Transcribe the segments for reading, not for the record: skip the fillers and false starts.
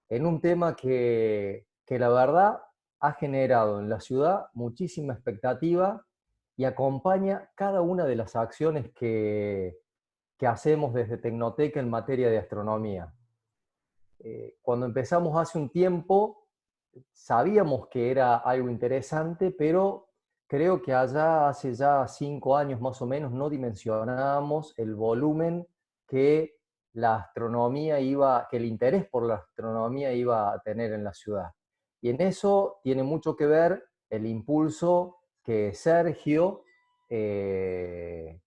en un tema que la verdad ha generado en la ciudad muchísima expectativa y acompaña cada una de las acciones que hacemos desde Tecnoteca en materia de astronomía. Cuando empezamos hace un tiempo, sabíamos que era algo interesante, pero creo que allá hace ya 5 años más o menos no dimensionábamos el volumen que la astronomía iba, que el interés por la astronomía iba a tener en la ciudad. Y en eso tiene mucho que ver el impulso que Sergio, que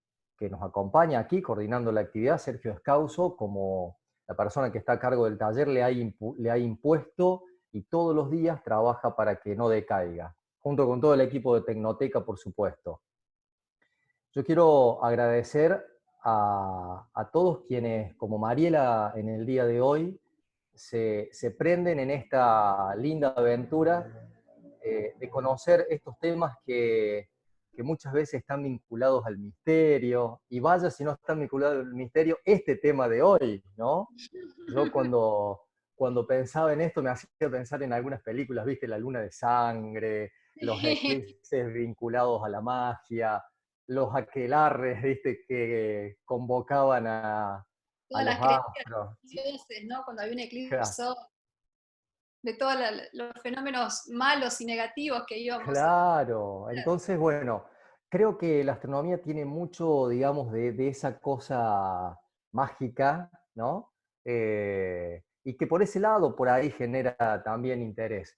nos acompaña aquí coordinando la actividad, Sergio Escauso, como la persona que está a cargo del taller, le ha impuesto y todos los días trabaja para que no decaiga, junto con todo el equipo de Tecnoteca, por supuesto. Yo quiero agradecer a todos quienes, como Mariela en el día de hoy, se prenden en esta linda aventura de conocer estos temas que muchas veces están vinculados al misterio, y vaya si no están vinculados al misterio, este tema de hoy, ¿no? Yo cuando pensaba en esto me hacía pensar en algunas películas, ¿viste? La luna de sangre, los eclipses vinculados a la magia, los aquelarres, ¿viste? Que convocaban a Todas los las creencias astros. dioses, ¿no? Cuando había un eclipse, de todos los fenómenos malos y negativos que íbamos a Claro, ver. entonces, bueno, creo que la astronomía tiene mucho, digamos, de esa cosa mágica, ¿no? Y que por ese lado, por ahí genera también interés.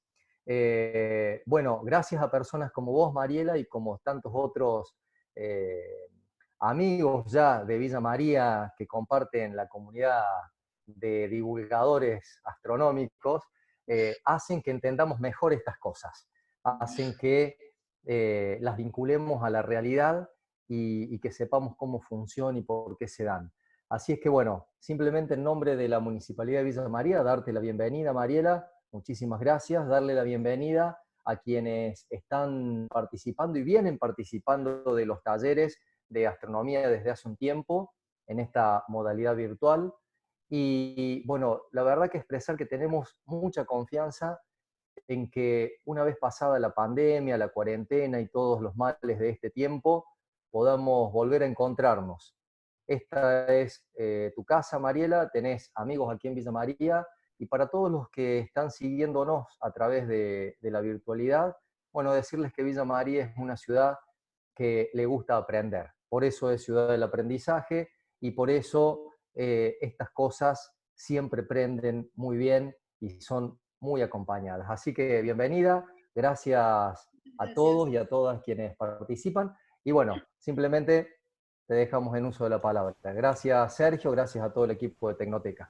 Bueno, gracias a personas como vos, Mariela, y como tantos otros eh, amigos ya de Villa María que comparten la comunidad de divulgadores astronómicos, hacen que entendamos mejor estas cosas, hacen que las vinculemos a la realidad y que sepamos cómo funcionan y por qué se dan. Así es que bueno, simplemente en nombre de la Municipalidad de Villa María, darte la bienvenida, Mariela, muchísimas gracias, darle la bienvenida a quienes están participando y vienen participando de los talleres de astronomía desde hace un tiempo en esta modalidad virtual. Y bueno, la verdad que expresar que tenemos mucha confianza en que una vez pasada la pandemia, la cuarentena y todos los males de este tiempo, podamos volver a encontrarnos. Esta es tu casa, Mariela, tenés amigos aquí en Villa María, y para todos los que están siguiéndonos a través de la virtualidad, bueno, decirles que Villa María es una ciudad que le gusta aprender. Por eso es ciudad del aprendizaje y por eso estas cosas siempre prenden muy bien y son muy acompañadas. Así que bienvenida, gracias a Gracias. todos y a todas quienes participan. Y bueno, simplemente te dejamos en uso de la palabra. Gracias, Sergio, gracias a todo el equipo de Tecnoteca.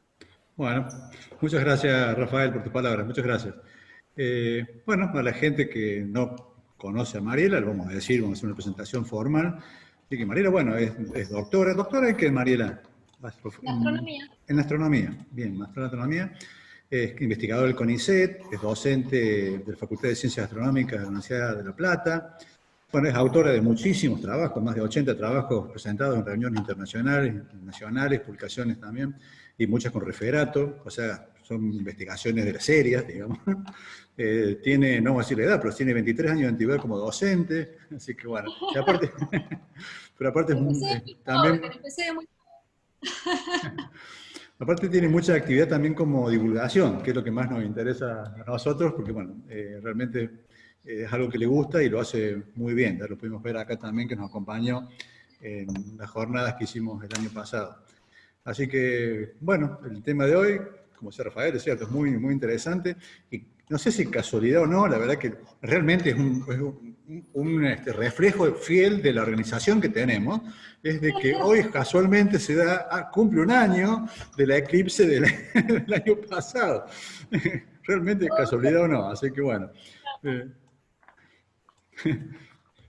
Bueno, muchas gracias, Rafael, por tus palabras. Muchas gracias. Bueno, a la gente que no conoce a Mariela, le vamos a decir, vamos a hacer una presentación formal. Así que Mariela, bueno, es doctora. ¿Doctora en qué, Mariela? La astronomía. En astronomía. Bien, maestra en astronomía. Es investigador del CONICET, es docente de la Facultad de Ciencias Astronómicas de la Universidad de La Plata. Bueno, es autora de muchísimos trabajos, más de 80 trabajos presentados en reuniones internacionales, nacionales, publicaciones también, y muchas con referato, o sea, son investigaciones de las serias, digamos. Tiene, no voy a decir la edad, pero tiene 23 años de antigüedad como docente, así que bueno, y aparte, pero aparte Empecé muy también, joven, empecé muy aparte tiene mucha actividad también como divulgación, que es lo que más nos interesa a nosotros, porque bueno, realmente es algo que le gusta y lo hace muy bien. Ya lo pudimos ver acá también, que nos acompañó en las jornadas que hicimos el año pasado. Así que, bueno, el tema de hoy, como decía Rafael, es cierto, es muy, muy interesante. Y no sé si casualidad o no, la verdad que realmente es un reflejo fiel de la organización que tenemos. Es de que hoy casualmente se da, cumple un año de la eclipse del, del año pasado. Realmente casualidad o no, así que bueno. Eh,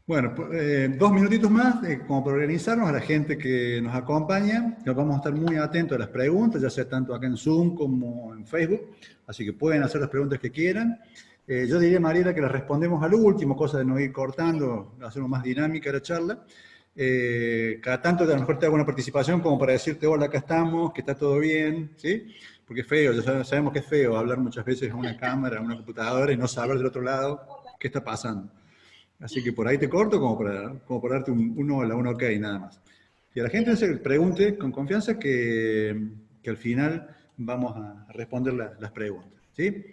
Bueno, 2 minutitos más, como para organizarnos a la gente que nos acompaña. Nos vamos a estar muy atentos a las preguntas, ya sea tanto acá en Zoom como en Facebook, así que pueden hacer las preguntas que quieran. Yo diría, Mariela, que las respondemos al último, cosa de no ir cortando, hacerlo más dinámica la charla. cada tanto a lo mejor te hago una participación como para decirte, hola, acá estamos, que está todo bien, ¿sí? Porque es feo, ya sabemos que es feo hablar muchas veces a una cámara, a una computadora y no saber del otro lado qué está pasando. Así que por ahí te corto como para darte un hola, un ok, nada más. Y a la gente se pregunte con confianza que al final vamos a responder las preguntas, ¿sí?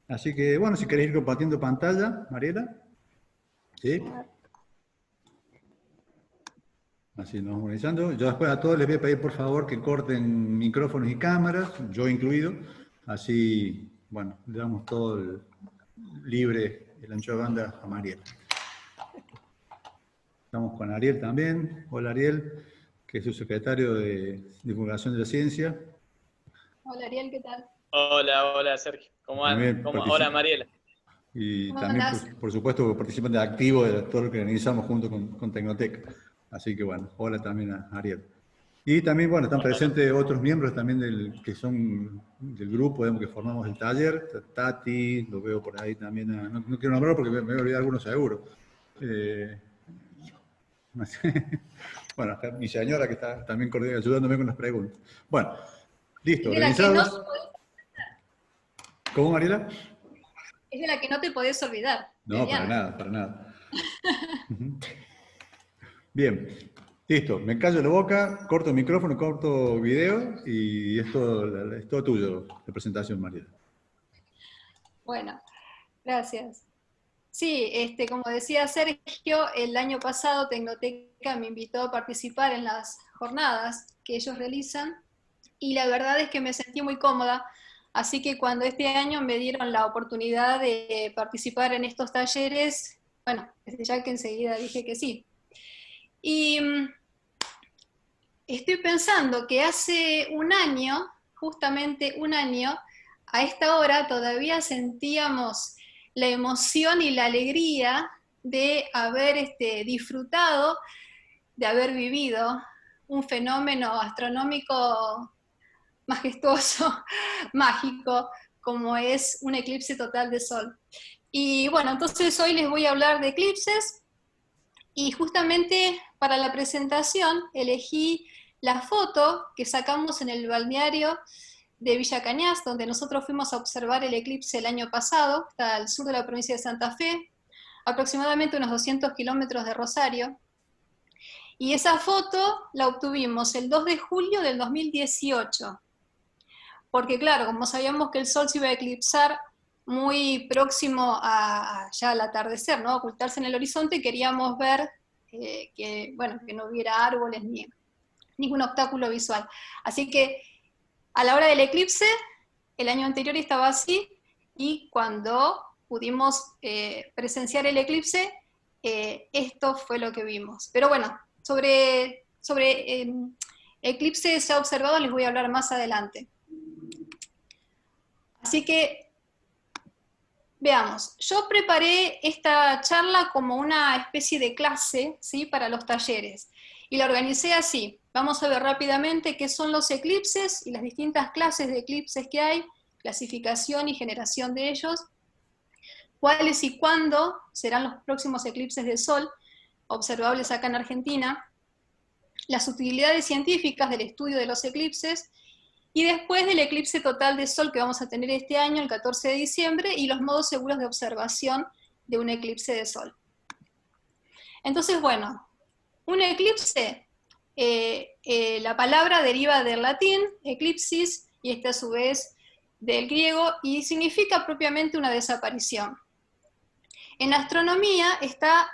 Así que, bueno, si queréis ir compartiendo pantalla, Mariela, ¿sí? Así nos vamos organizando. Yo después a todos les voy a pedir, por favor, que corten micrófonos y cámaras, yo incluido. Así, bueno, le damos todo libre el ancho de banda a Mariela. Estamos con Ariel también. Hola Ariel, que es su secretario de Divulgación de la Ciencia. Hola Ariel, ¿qué tal? Hola Sergio, ¿cómo andan? Hola Mariela. Y también, por supuesto, participante activo de todo lo que organizamos junto con Tecnoteca. Así que bueno, hola también a Ariel. Y también, bueno, están presentes otros miembros también que son del grupo, digamos, que formamos el taller. Tati, lo veo por ahí también. No quiero nombrar porque me voy a olvidar algunos seguro. Bueno, hasta mi señora que está también ayudándome con las preguntas. Bueno, listo, organizados. ¿Cómo, Mariela? Es de la que no te podés olvidar. No, para nada, para nada. Bien, listo. Me callo la boca, corto el micrófono, corto video y es todo tuyo, la presentación, Mariela. Bueno, gracias. Sí, como decía Sergio, el año pasado Tecnoteca me invitó a participar en las jornadas que ellos realizan y la verdad es que me sentí muy cómoda, así que cuando este año me dieron la oportunidad de participar en estos talleres, bueno, desde ya que enseguida dije que sí. Y estoy pensando que hace un año, justamente un año, a esta hora todavía sentíamos la emoción y la alegría de haber disfrutado, de haber vivido un fenómeno astronómico majestuoso, mágico, como es un eclipse total de Sol. Y bueno, entonces hoy les voy a hablar de eclipses, y justamente para la presentación elegí la foto que sacamos en el balneario de Villa Cañas, donde nosotros fuimos a observar el eclipse el año pasado, está al sur de la provincia de Santa Fe, aproximadamente unos 200 kilómetros de Rosario. Y esa foto la obtuvimos el 2 de julio del 2018. Porque claro, como sabíamos que el Sol se iba a eclipsar muy próximo ya al atardecer, ¿no? Ocultarse en el horizonte, queríamos ver que no hubiera árboles ni ningún obstáculo visual. Así que a la hora del eclipse, el año anterior estaba así, y cuando pudimos presenciar el eclipse, esto fue lo que vimos. Pero bueno, sobre eclipses ya observados les voy a hablar más adelante. Así que, veamos, yo preparé esta charla como una especie de clase, ¿sí?, para los talleres, y la organicé así. Vamos a ver rápidamente qué son los eclipses y las distintas clases de eclipses que hay, clasificación y generación de ellos, cuáles y cuándo serán los próximos eclipses de Sol observables acá en Argentina, las utilidades científicas del estudio de los eclipses, y después del eclipse total de Sol que vamos a tener este año, el 14 de diciembre, y los modos seguros de observación de un eclipse de Sol. Entonces, bueno, un eclipse, la palabra deriva del latín, eclipsis, y a su vez del griego, y significa propiamente una desaparición. En astronomía está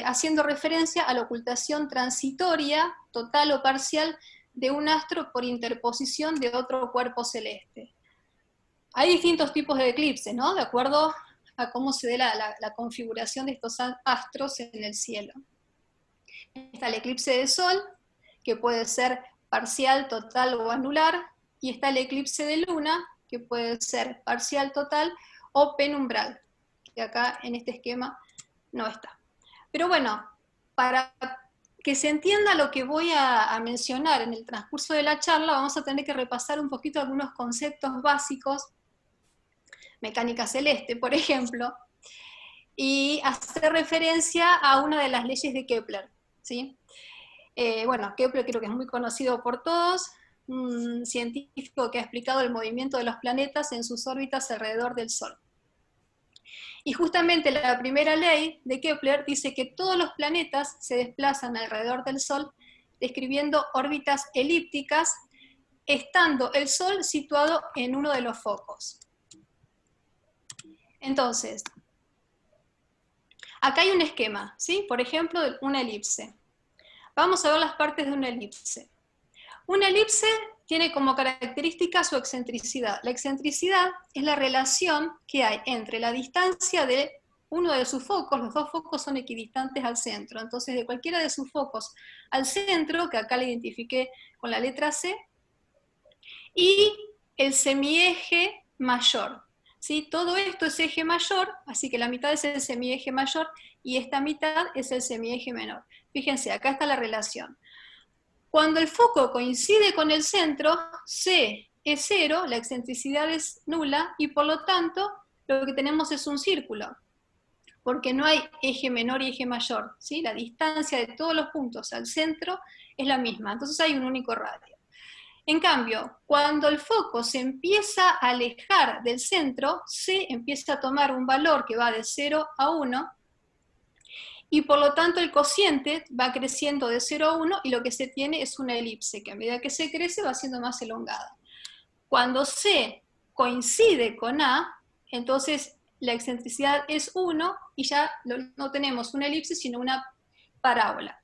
haciendo referencia a la ocultación transitoria, total o parcial, de un astro por interposición de otro cuerpo celeste. Hay distintos tipos de eclipses, ¿no?, de acuerdo a cómo se dé la configuración de estos astros en el cielo. Está el eclipse de Sol, que puede ser parcial, total o anular, y está el eclipse de Luna, que puede ser parcial, total o penumbral, que acá en este esquema no está. Pero bueno, para que se entienda lo que voy a mencionar en el transcurso de la charla, vamos a tener que repasar un poquito algunos conceptos básicos, mecánica celeste, por ejemplo, y hacer referencia a una de las leyes de Kepler, ¿sí? Bueno, Kepler creo que es muy conocido por todos, un científico que ha explicado el movimiento de los planetas en sus órbitas alrededor del Sol. Y justamente la primera ley de Kepler dice que todos los planetas se desplazan alrededor del Sol describiendo órbitas elípticas, estando el Sol situado en uno de los focos. Entonces, acá hay un esquema, ¿sí? Por ejemplo, una elipse. Vamos a ver las partes de una elipse. Una elipse tiene como característica su excentricidad. La excentricidad es la relación que hay entre la distancia de uno de sus focos, los dos focos son equidistantes al centro, entonces de cualquiera de sus focos al centro, que acá le identifiqué con la letra C, y el semieje mayor. ¿Sí? Todo esto es eje mayor, así que la mitad es el semieje mayor y esta mitad es el semieje menor. Fíjense, acá está la relación. Cuando el foco coincide con el centro, C es 0, la excentricidad es nula, y por lo tanto lo que tenemos es un círculo, porque no hay eje menor y eje mayor, ¿sí? La distancia de todos los puntos al centro es la misma, entonces hay un único radio. En cambio, cuando el foco se empieza a alejar del centro, C empieza a tomar un valor que va de 0 a 1, y por lo tanto el cociente va creciendo de 0 a 1 y lo que se tiene es una elipse, que a medida que se crece va siendo más elongada. Cuando C coincide con A, entonces la excentricidad es 1 y ya no tenemos una elipse sino una parábola,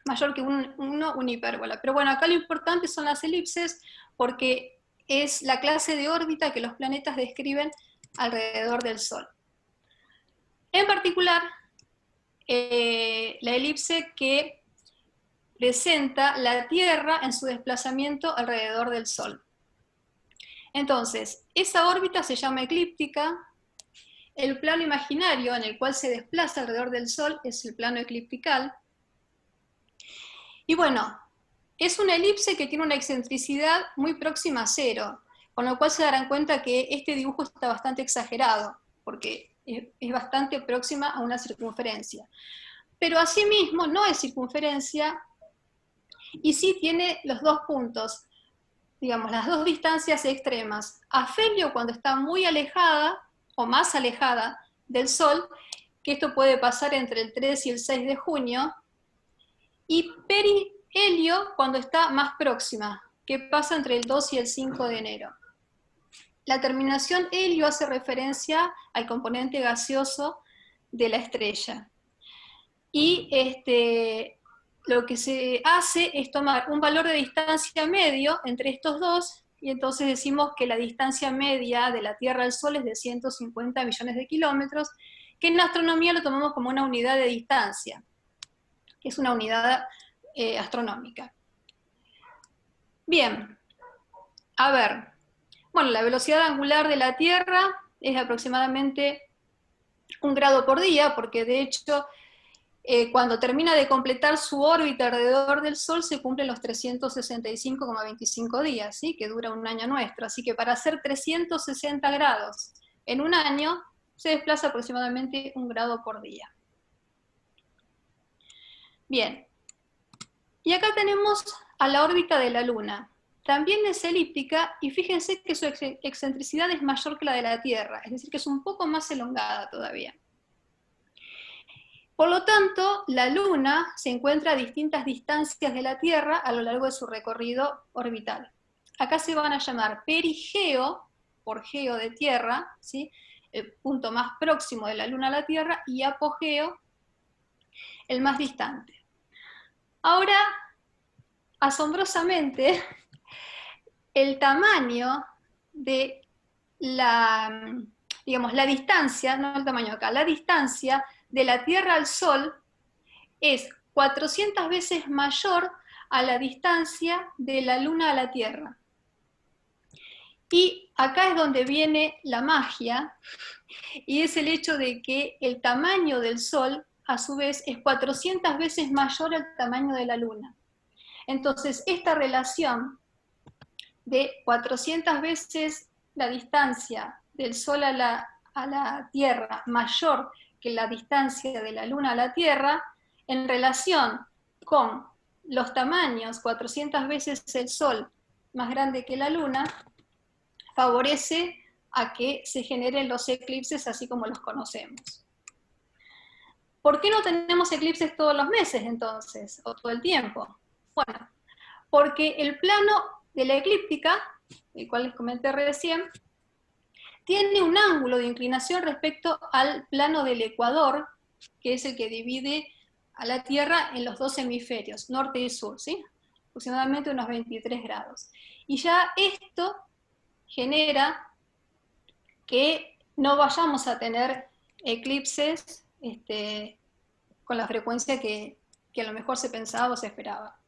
mayor que una hipérbola. Pero bueno, acá lo importante son las elipses porque es la clase de órbita que los planetas describen alrededor del Sol. En particular, la elipse que presenta la Tierra en su desplazamiento alrededor del Sol. Entonces, esa órbita se llama eclíptica. El plano imaginario en el cual se desplaza alrededor del Sol es el plano ecliptical. Y bueno, es una elipse que tiene una excentricidad muy próxima a 0, con lo cual se darán cuenta que este dibujo está bastante exagerado, porque es bastante próxima a una circunferencia. Pero asimismo no es circunferencia y sí tiene los dos puntos, digamos, las dos distancias extremas. Afelio cuando está muy alejada o más alejada del Sol, que esto puede pasar entre el 3 y el 6 de junio, y perihelio cuando está más próxima, que pasa entre el 2 y el 5 de enero. La terminación helio hace referencia al componente gaseoso de la estrella. Y lo que se hace es tomar un valor de distancia medio entre estos dos, y entonces decimos que la distancia media de la Tierra al Sol es de 150 millones de kilómetros, que en astronomía lo tomamos como una unidad de distancia, que es una unidad astronómica. Bien, a ver, bueno, la velocidad angular de la Tierra es aproximadamente 1 grado por día, porque de hecho cuando termina de completar su órbita alrededor del Sol se cumplen los 365,25 días, ¿sí? Que dura un año nuestro. Así que para hacer 360 grados en un año se desplaza aproximadamente 1 grado por día. Bien, y acá tenemos a la órbita de la Luna. También es elíptica y fíjense que su excentricidad es mayor que la de la Tierra, es decir, que es un poco más elongada todavía. Por lo tanto, la Luna se encuentra a distintas distancias de la Tierra a lo largo de su recorrido orbital. Acá se van a llamar perigeo, por geo de Tierra, ¿sí? El punto más próximo de la Luna a la Tierra, y apogeo, el más distante. Ahora, asombrosamente, el tamaño de la distancia, no el tamaño acá, la distancia de la Tierra al Sol es 400 veces mayor a la distancia de la Luna a la Tierra. Y acá es donde viene la magia, y es el hecho de que el tamaño del Sol, a su vez, es 400 veces mayor al tamaño de la Luna. Entonces, esta relación de 400 veces la distancia del Sol a la Tierra mayor que la distancia de la Luna a la Tierra, en relación con los tamaños, 400 veces el Sol más grande que la Luna, favorece a que se generen los eclipses así como los conocemos. ¿Por qué no tenemos eclipses todos los meses entonces, o todo el tiempo? Bueno, porque el plano de la eclíptica, el cual les comenté recién, tiene un ángulo de inclinación respecto al plano del ecuador, que es el que divide a la Tierra en los dos hemisferios, norte y sur, ¿sí? Aproximadamente unos 23 grados. Y ya esto genera que no vayamos a tener eclipses con la frecuencia que a lo mejor se pensaba o se esperaba.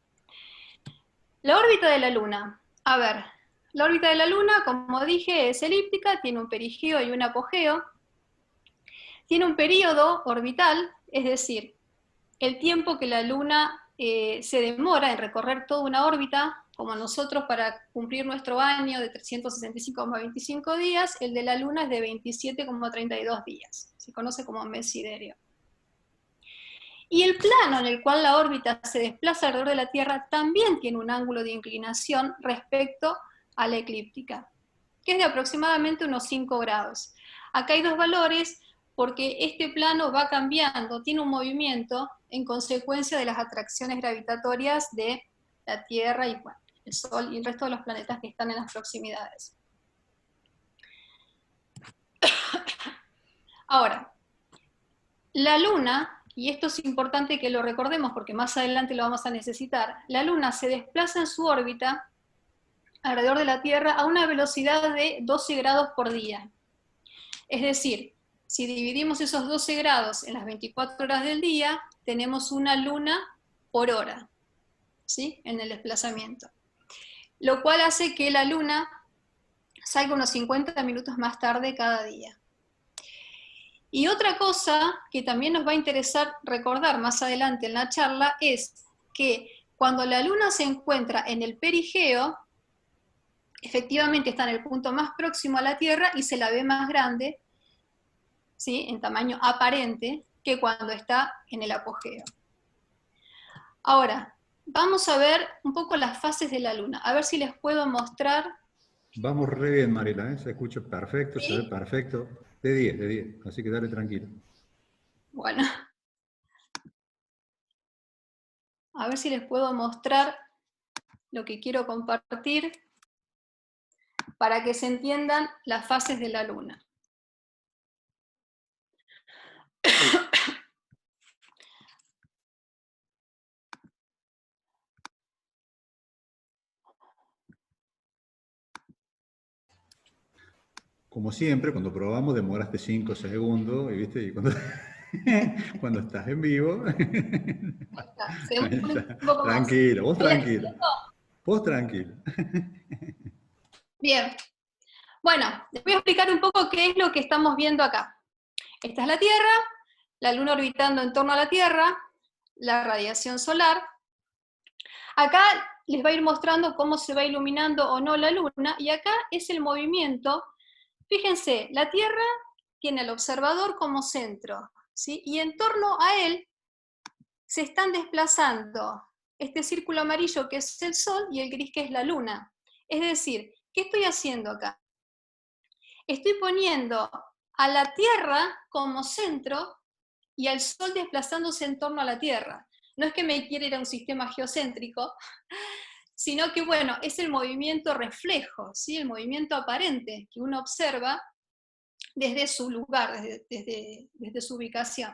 La órbita de la Luna. A ver, la órbita de la Luna, como dije, es elíptica, tiene un perigeo y un apogeo. Tiene un periodo orbital, es decir, el tiempo que la Luna se demora en recorrer toda una órbita, como nosotros para cumplir nuestro año de 365,25 días, el de la Luna es de 27,32 días, se conoce como mes siderio. Y el plano en el cual la órbita se desplaza alrededor de la Tierra también tiene un ángulo de inclinación respecto a la eclíptica, que es de aproximadamente unos 5 grados. Acá hay dos valores porque este plano va cambiando, tiene un movimiento en consecuencia de las atracciones gravitatorias de la Tierra y bueno, el Sol y el resto de los planetas que están en las proximidades. Ahora, la Luna, y esto es importante que lo recordemos porque más adelante lo vamos a necesitar, la Luna se desplaza en su órbita alrededor de la Tierra a una velocidad de 12 grados por día. Es decir, si dividimos esos 12 grados en las 24 horas del día, tenemos una luna por hora, ¿sí? En el desplazamiento. Lo cual hace que la luna salga unos 50 minutos más tarde cada día. Y otra cosa que también nos va a interesar recordar más adelante en la charla es que cuando la luna se encuentra en el perigeo, efectivamente está en el punto más próximo a la Tierra y se la ve más grande, ¿sí? En tamaño aparente, que cuando está en el apogeo. Ahora, vamos a ver un poco las fases de la Luna, a ver si les puedo mostrar. Vamos re bien, Mariela, ¿eh? Se escucha perfecto, ¿Sí? se ve perfecto. De 10, así que dale tranquilo. Bueno, a ver si les puedo mostrar lo que quiero compartir para que se entiendan las fases de la Luna. Como siempre, cuando probamos demoraste 5 segundos, y viste, y cuando estás en vivo. Tranquilo, vos tranquilo. Vos tranquilo. Bien. Bueno, les voy a explicar un poco qué es lo que estamos viendo acá. Esta es la Tierra, la Luna orbitando en torno a la Tierra, la radiación solar. Acá les va a ir mostrando cómo se va iluminando o no la Luna, y acá es el movimiento. Fíjense, la Tierra tiene al observador como centro, ¿sí? Y en torno a él se están desplazando este círculo amarillo que es el Sol y el gris que es la Luna. Es decir, ¿qué estoy haciendo acá? Estoy poniendo a la Tierra como centro y al Sol desplazándose en torno a la Tierra. No es que me quiera ir a un sistema geocéntrico, sino que, bueno, es el movimiento reflejo, ¿sí? El movimiento aparente que uno observa desde su lugar, desde su ubicación.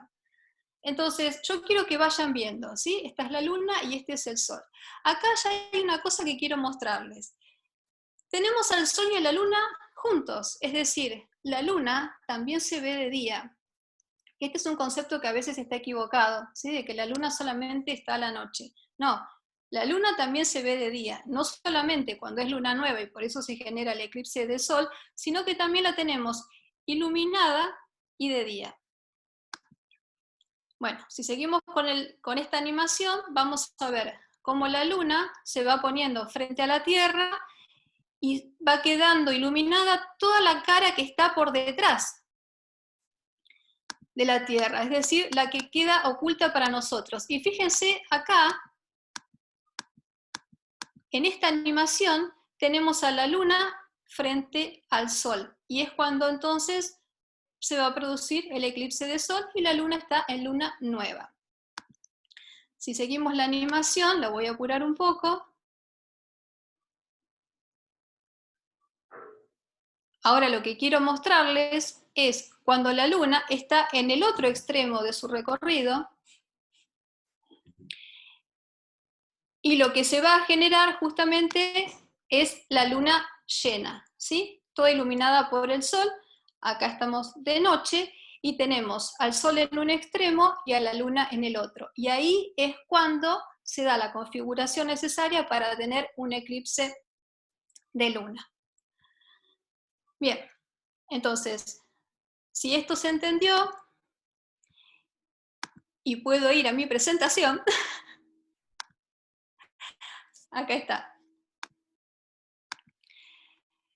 Entonces, yo quiero que vayan viendo, ¿sí? Esta es la Luna y este es el Sol. Acá ya hay una cosa que quiero mostrarles. Tenemos al Sol y a la Luna juntos, es decir, la Luna también se ve de día. Este es un concepto que a veces está equivocado, ¿sí? De que la Luna solamente está a la noche. No, la Luna también se ve de día, no solamente cuando es luna nueva y por eso se genera el eclipse de Sol, sino que también la tenemos iluminada y de día. Bueno, si seguimos con esta animación, vamos a ver cómo la Luna se va poniendo frente a la Tierra y va quedando iluminada toda la cara que está por detrás de la Tierra, es decir, la que queda oculta para nosotros. Y fíjense acá, en esta animación tenemos a la luna frente al sol, y es cuando entonces se va a producir el eclipse de sol y la luna está en luna nueva. Si seguimos la animación, la voy a apurar un poco. Ahora lo que quiero mostrarles es cuando la luna está en el otro extremo de su recorrido, y lo que se va a generar justamente es la luna llena, ¿sí? Toda iluminada por el sol. Acá estamos de noche y tenemos al sol en un extremo y a la luna en el otro. Y ahí es cuando se da la configuración necesaria para tener un eclipse de luna. Bien, entonces, si esto se entendió, y puedo ir a mi presentación, acá está.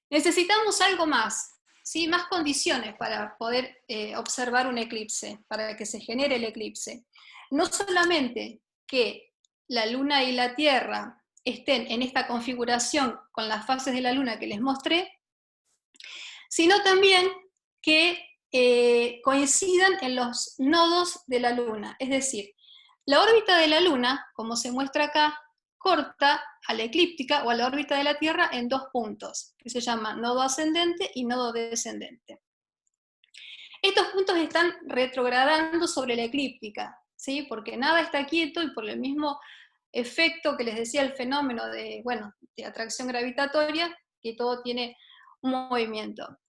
Necesitamos algo más, ¿sí? Más condiciones para poder observar un eclipse, para que se genere el eclipse. No solamente que la luna y la Tierra estén en esta configuración con las fases de la luna que les mostré, sino también que coincidan en los nodos de la luna. Es decir, la órbita de la luna, como se muestra acá, corta a la eclíptica o a la órbita de la Tierra en dos puntos, que se llaman nodo ascendente y nodo descendente. Estos puntos están retrogradando sobre la eclíptica, ¿sí? Porque nada está quieto y por el mismo efecto que les decía el fenómeno de, bueno, de atracción gravitatoria, que todo tiene un movimiento.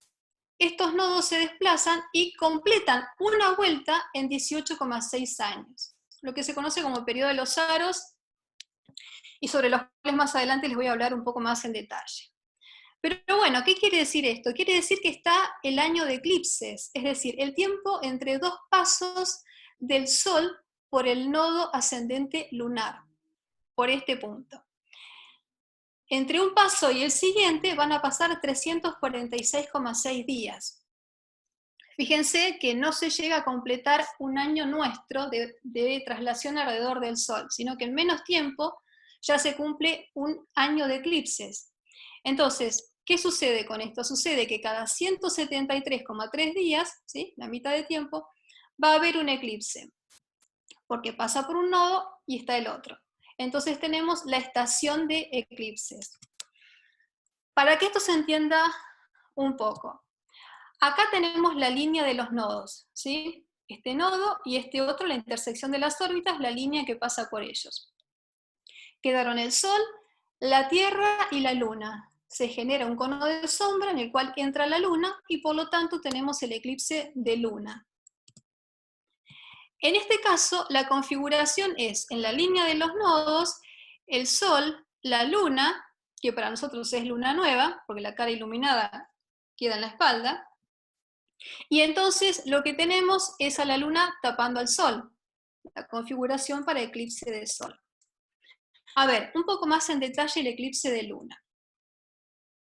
Estos nodos se desplazan y completan una vuelta en 18,6 años, lo que se conoce como periodo de los aros, y sobre los cuales más adelante les voy a hablar un poco más en detalle. Pero bueno, ¿qué quiere decir esto? Quiere decir que está el año de eclipses, es decir, el tiempo entre dos pasos del Sol por el nodo ascendente lunar, por este punto. Entre un paso y el siguiente van a pasar 346,6 días. Fíjense que no se llega a completar un año nuestro de traslación alrededor del Sol, sino que en menos tiempo ya se cumple un año de eclipses. Entonces, ¿qué sucede con esto? Sucede que cada 173,3 días, ¿sí?, la mitad de tiempo, va a haber un eclipse, porque pasa por un nodo y está el otro. Entonces tenemos la estación de eclipses. Para que esto se entienda un poco, acá tenemos la línea de los nodos, ¿sí? Este nodo y este otro, la intersección de las órbitas, la línea que pasa por ellos. Quedaron el Sol, la Tierra y la Luna. Se genera un cono de sombra en el cual entra la Luna y por lo tanto tenemos el eclipse de Luna. En este caso, la configuración es, en la línea de los nodos, el Sol, la Luna, que para nosotros es luna nueva, porque la cara iluminada queda en la espalda, y entonces lo que tenemos es a la Luna tapando al Sol, la configuración para eclipse de Sol. A ver, un poco más en detalle el eclipse de Luna.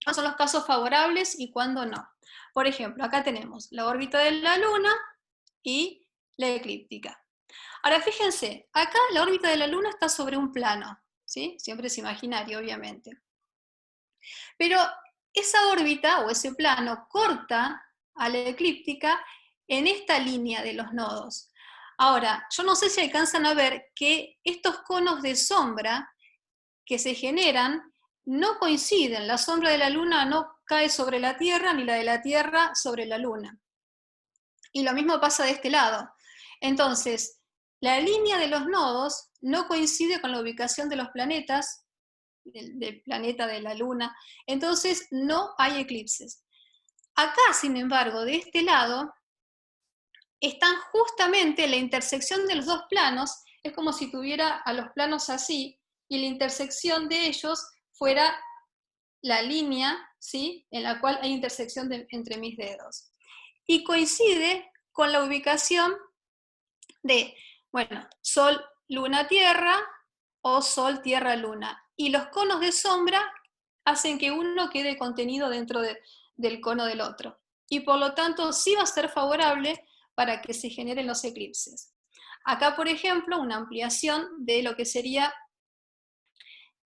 ¿Cuáles son los casos favorables y cuándo no? Por ejemplo, acá tenemos la órbita de la Luna y la eclíptica. Ahora fíjense, acá la órbita de la Luna está sobre un plano, ¿sí? Siempre es imaginario, obviamente. Pero esa órbita o ese plano corta a la eclíptica en esta línea de los nodos. Ahora, yo no sé si alcanzan a ver que estos conos de sombra que se generan no coinciden. La sombra de la Luna no cae sobre la Tierra, ni la de la Tierra sobre la Luna. Y lo mismo pasa de este lado. Entonces, la línea de los nodos no coincide con la ubicación de los planetas, del planeta de la Luna, entonces no hay eclipses. Acá, sin embargo, de este lado, están justamente la intersección de los dos planos, es como si tuviera a los planos así, y la intersección de ellos fuera la línea, ¿sí?, en la cual hay intersección entre mis dedos. Y coincide con la ubicación de, bueno, Sol, Luna, Tierra, o Sol, Tierra, Luna. Y los conos de sombra hacen que uno quede contenido dentro del cono del otro. Y por lo tanto, sí va a ser favorable para que se generen los eclipses. Acá, por ejemplo, una ampliación de lo que sería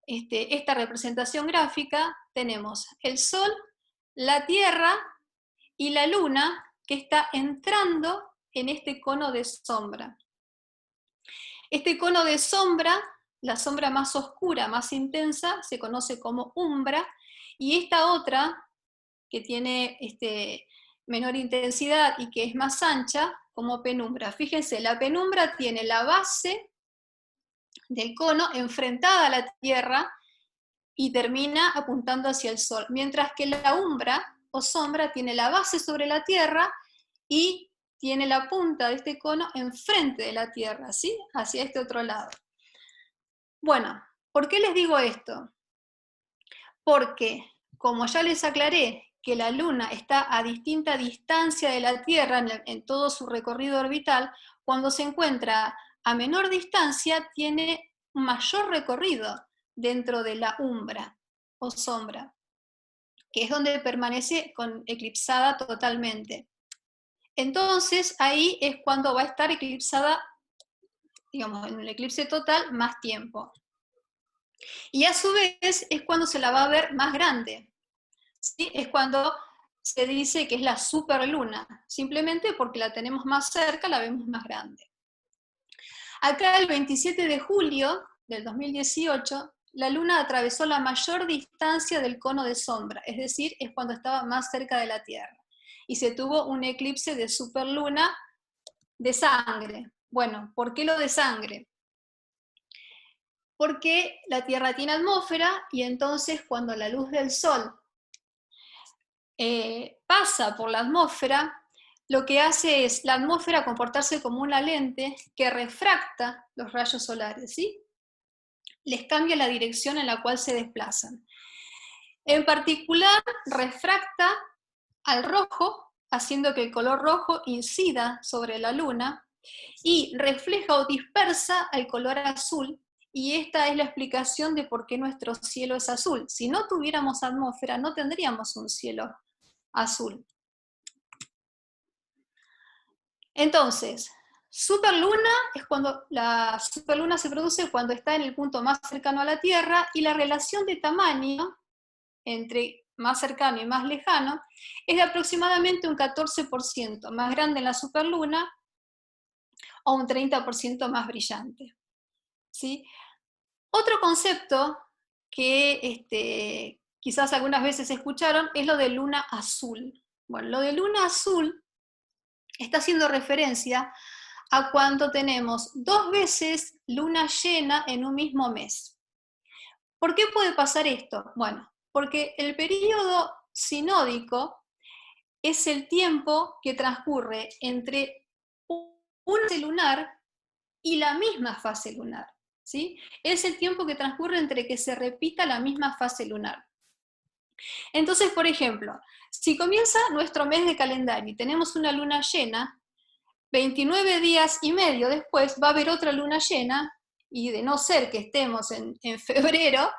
esta representación gráfica, tenemos el Sol, la Tierra y la Luna, que está entrando en este cono de sombra. Este cono de sombra, la sombra más oscura, más intensa, se conoce como umbra, y esta otra, que tiene menor intensidad y que es más ancha, como penumbra. Fíjense, la penumbra tiene la base del cono enfrentada a la Tierra y termina apuntando hacia el Sol, mientras que la umbra o sombra tiene la base sobre la Tierra y tiene la punta de este cono enfrente de la Tierra, ¿sí? Hacia este otro lado. Bueno, ¿por qué les digo esto? Porque, como ya les aclaré, que la Luna está a distinta distancia de la Tierra en todo su recorrido orbital, cuando se encuentra a menor distancia tiene un mayor recorrido dentro de la umbra o sombra, que es donde permanece eclipsada totalmente. Entonces ahí es cuando va a estar eclipsada, digamos, en el eclipse total, más tiempo. Y a su vez es cuando se la va a ver más grande, ¿sí? Es cuando se dice que es la superluna, simplemente porque la tenemos más cerca, la vemos más grande. Acá el 27 de julio del 2018, la Luna atravesó la mayor distancia del cono de sombra, es decir, es cuando estaba más cerca de la Tierra. Y se tuvo un eclipse de superluna de sangre. Bueno, ¿por qué lo de sangre? Porque la Tierra tiene atmósfera y entonces cuando la luz del Sol pasa por la atmósfera, lo que hace es la atmósfera comportarse como una lente que refracta los rayos solares, ¿sí? Les cambia la dirección en la cual se desplazan. En particular, refracta al rojo, haciendo que el color rojo incida sobre la Luna, y refleja o dispersa al color azul, y esta es la explicación de por qué nuestro cielo es azul. Si no tuviéramos atmósfera, no tendríamos un cielo azul. Entonces, superluna es cuando la superluna se produce cuando está en el punto más cercano a la Tierra, y la relación de tamaño entre más cercano y más lejano es de aproximadamente un 14% más grande en la superluna o un 30% más brillante, ¿sí? Otro concepto que quizás algunas veces escucharon es lo de luna azul. Bueno, lo de luna azul está haciendo referencia a cuando tenemos 2 veces luna llena en un mismo mes. ¿Por qué puede pasar esto? Bueno, porque el periodo sinódico es el tiempo que transcurre entre una fase lunar y la misma fase lunar, ¿sí? Es el tiempo que transcurre entre que se repita la misma fase lunar. Entonces, por ejemplo, si comienza nuestro mes de calendario y tenemos una luna llena, 29 días y medio después va a haber otra luna llena, y de no ser que estemos en febrero,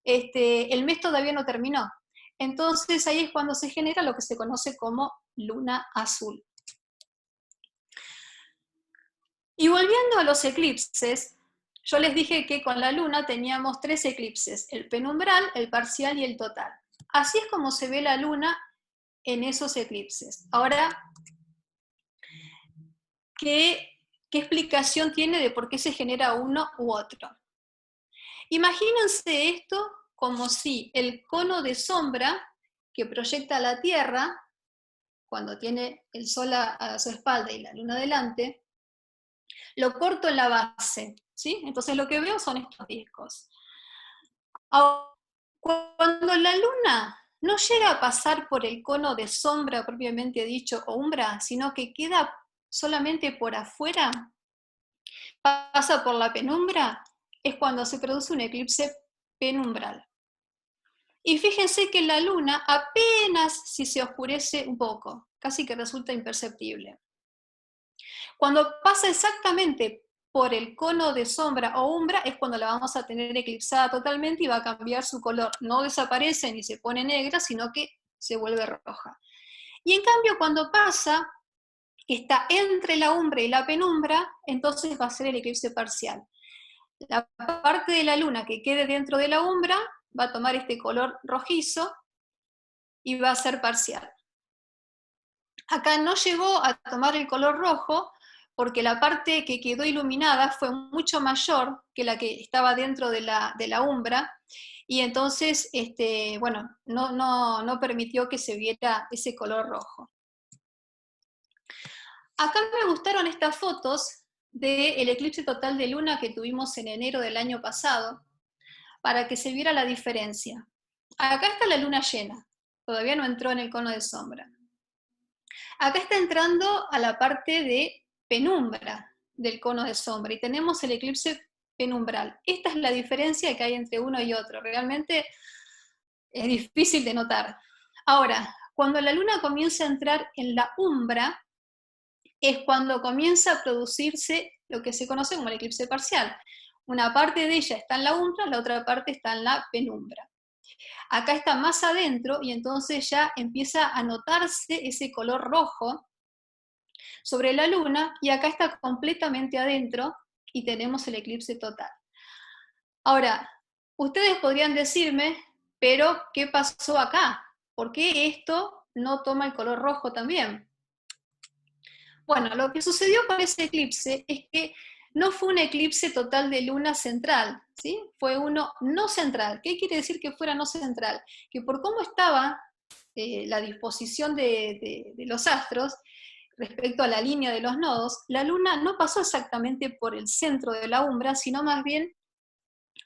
el mes todavía no terminó. Entonces ahí es cuando se genera lo que se conoce como luna azul. Y volviendo a los eclipses, yo les dije que con la luna teníamos 3 eclipses, el penumbral, el parcial y el total. Así es como se ve la luna en esos eclipses. Ahora, ¿qué explicación tiene de por qué se genera uno u otro? Imagínense esto como si el cono de sombra que proyecta la Tierra, cuando tiene el Sol a su espalda y la Luna delante, lo corto en la base, ¿sí? Entonces lo que veo son estos discos. Ahora, cuando la Luna no llega a pasar por el cono de sombra propiamente dicho, o umbra, sino que queda solamente por afuera, pasa por la penumbra, es cuando se produce un eclipse penumbral. Y fíjense que la Luna apenas si se oscurece un poco, casi que resulta imperceptible. Cuando pasa exactamente por el cono de sombra o umbra es cuando la vamos a tener eclipsada totalmente y va a cambiar su color. No desaparece ni se pone negra, sino que se vuelve roja. Y en cambio cuando pasa, que está entre la umbra y la penumbra, entonces va a ser el eclipse parcial. La parte de la luna que quede dentro de la umbra va a tomar este color rojizo y va a ser parcial. Acá no llegó a tomar el color rojo porque la parte que quedó iluminada fue mucho mayor que la que estaba dentro de la umbra, y entonces bueno, no permitió que se viera ese color rojo. Acá me gustaron estas fotos del eclipse total de luna que tuvimos en enero del año pasado, para que se viera la diferencia. Acá está la luna llena, todavía no entró en el cono de sombra. Acá está entrando a la parte de penumbra del cono de sombra y tenemos el eclipse penumbral. Esta es la diferencia que hay entre uno y otro. Realmente es difícil de notar. Ahora, cuando la luna comienza a entrar en la umbra, es cuando comienza a producirse lo que se conoce como el eclipse parcial. Una parte de ella está en la umbra, la otra parte está en la penumbra. Acá está más adentro y entonces ya empieza a notarse ese color rojo sobre la luna, y acá está completamente adentro y tenemos el eclipse total. Ahora, ustedes podrían decirme, pero ¿qué pasó acá? ¿Por qué esto no toma el color rojo también? Bueno, lo que sucedió con ese eclipse es que no fue un eclipse total de luna central, ¿sí? Fue uno no central. ¿Qué quiere decir que fuera no central? Que por cómo estaba la disposición de los astros respecto a la línea de los nodos, la luna no pasó exactamente por el centro de la umbra, sino más bien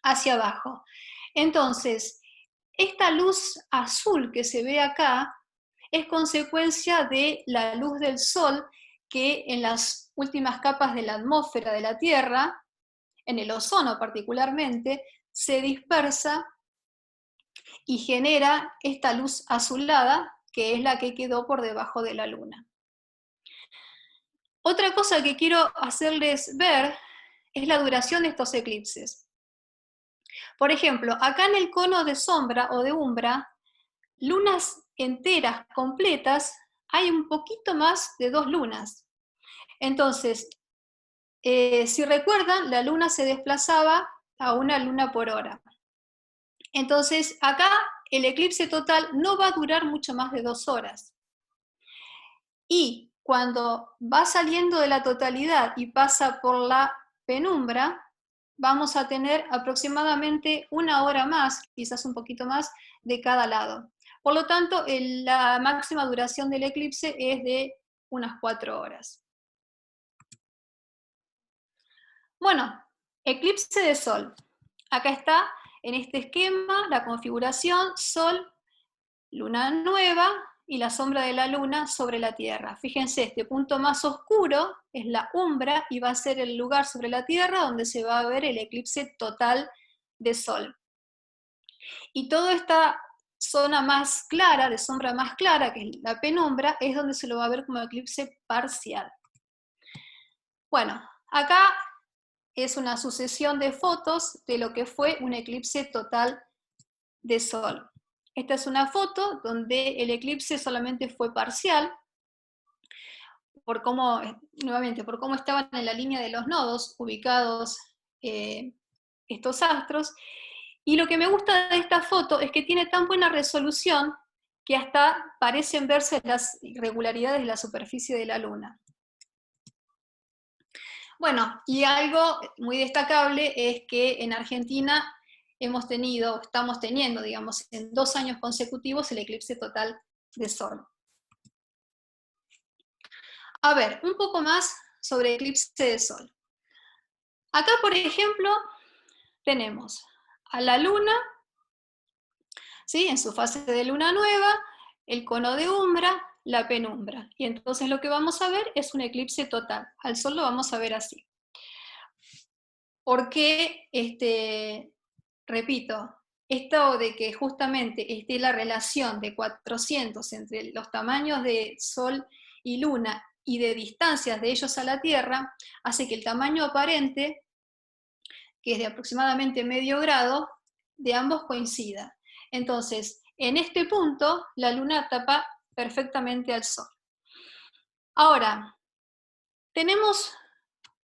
hacia abajo. Entonces, esta luz azul que se ve acá es consecuencia de la luz del Sol que en las últimas capas de la atmósfera de la Tierra, en el ozono particularmente, se dispersa y genera esta luz azulada, que es la que quedó por debajo de la Luna. Otra cosa que quiero hacerles ver es la duración de estos eclipses. Por ejemplo, acá en el cono de sombra o de umbra, lunas enteras, completas, hay un poquito más de 2 lunas. Entonces, si recuerdan, la luna se desplazaba a 1 luna por hora. Entonces, acá el eclipse total no va a durar mucho más de 2 horas. Y cuando va saliendo de la totalidad y pasa por la penumbra, vamos a tener aproximadamente 1 hora más, quizás un poquito más, de cada lado. Por lo tanto, la máxima duración del eclipse es de unas 4 horas. Bueno, eclipse de Sol. Acá está en este esquema la configuración Sol, luna nueva y la sombra de la luna sobre la Tierra. Fíjense, este punto más oscuro es la umbra y va a ser el lugar sobre la Tierra donde se va a ver el eclipse total de Sol. Y toda esta zona más clara, de sombra más clara, que es la penumbra, es donde se lo va a ver como eclipse parcial. Bueno, acá es una sucesión de fotos de lo que fue un eclipse total de Sol. Esta es una foto donde el eclipse solamente fue parcial, por cómo, nuevamente, por cómo estaban en la línea de los nodos ubicados estos astros. Y lo que me gusta de esta foto es que tiene tan buena resolución que hasta parecen verse las irregularidades de la superficie de la Luna. Bueno, y algo muy destacable es que en Argentina estamos teniendo, digamos, en 2 años consecutivos el eclipse total de Sol. A ver, un poco más sobre eclipse de Sol. Acá, por ejemplo, tenemos a la Luna, ¿sí?, en su fase de luna nueva, el cono de umbra, la penumbra. Y entonces lo que vamos a ver es un eclipse total. Al Sol lo vamos a ver así. Porque, repito, esto de que justamente esté la relación de 400 entre los tamaños de Sol y Luna y de distancias de ellos a la Tierra, hace que el tamaño aparente, que es de aproximadamente medio grado, de ambos coincida. Entonces, en este punto, la Luna tapa perfectamente al Sol. Ahora, tenemos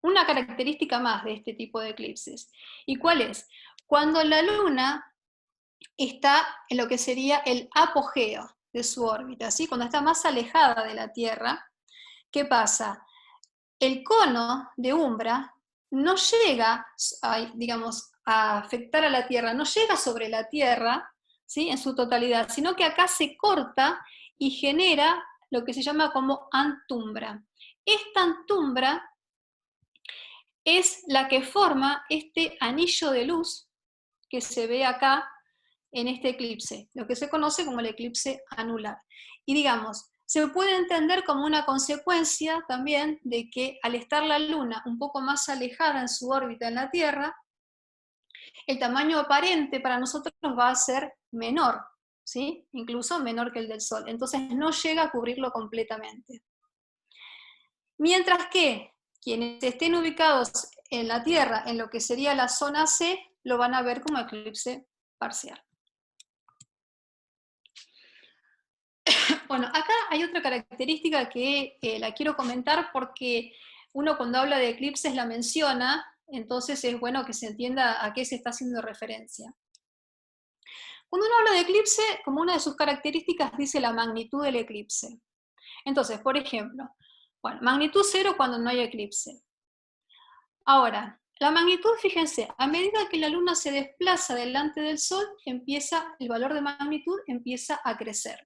una característica más de este tipo de eclipses. ¿Y cuál es? Cuando la Luna está en lo que sería el apogeo de su órbita, ¿sí? Cuando está más alejada de la Tierra, ¿qué pasa? El cono de umbra no llega digamos, a afectar a la Tierra, no llega sobre la Tierra, ¿sí? En su totalidad, sino que acá se corta y genera lo que se llama como antumbra. Esta antumbra es la que forma este anillo de luz que se ve acá en este eclipse, lo que se conoce como el eclipse anular. Y digamos, se puede entender como una consecuencia también de que al estar la Luna un poco más alejada en su órbita en la Tierra, el tamaño aparente para nosotros va a ser menor, ¿sí? Incluso menor que el del Sol. Entonces no llega a cubrirlo completamente. Mientras que quienes estén ubicados en la Tierra, en lo que sería la zona C, lo van a ver como eclipse parcial. Bueno, acá hay otra característica que la quiero comentar porque uno cuando habla de eclipses la menciona, entonces es bueno que se entienda a qué se está haciendo referencia. Cuando uno habla de eclipse, como una de sus características dice la magnitud del eclipse. Entonces, por ejemplo, bueno, magnitud 0 cuando no hay eclipse. Ahora, la magnitud, fíjense, a medida que la Luna se desplaza delante del Sol, el valor de magnitud empieza a crecer.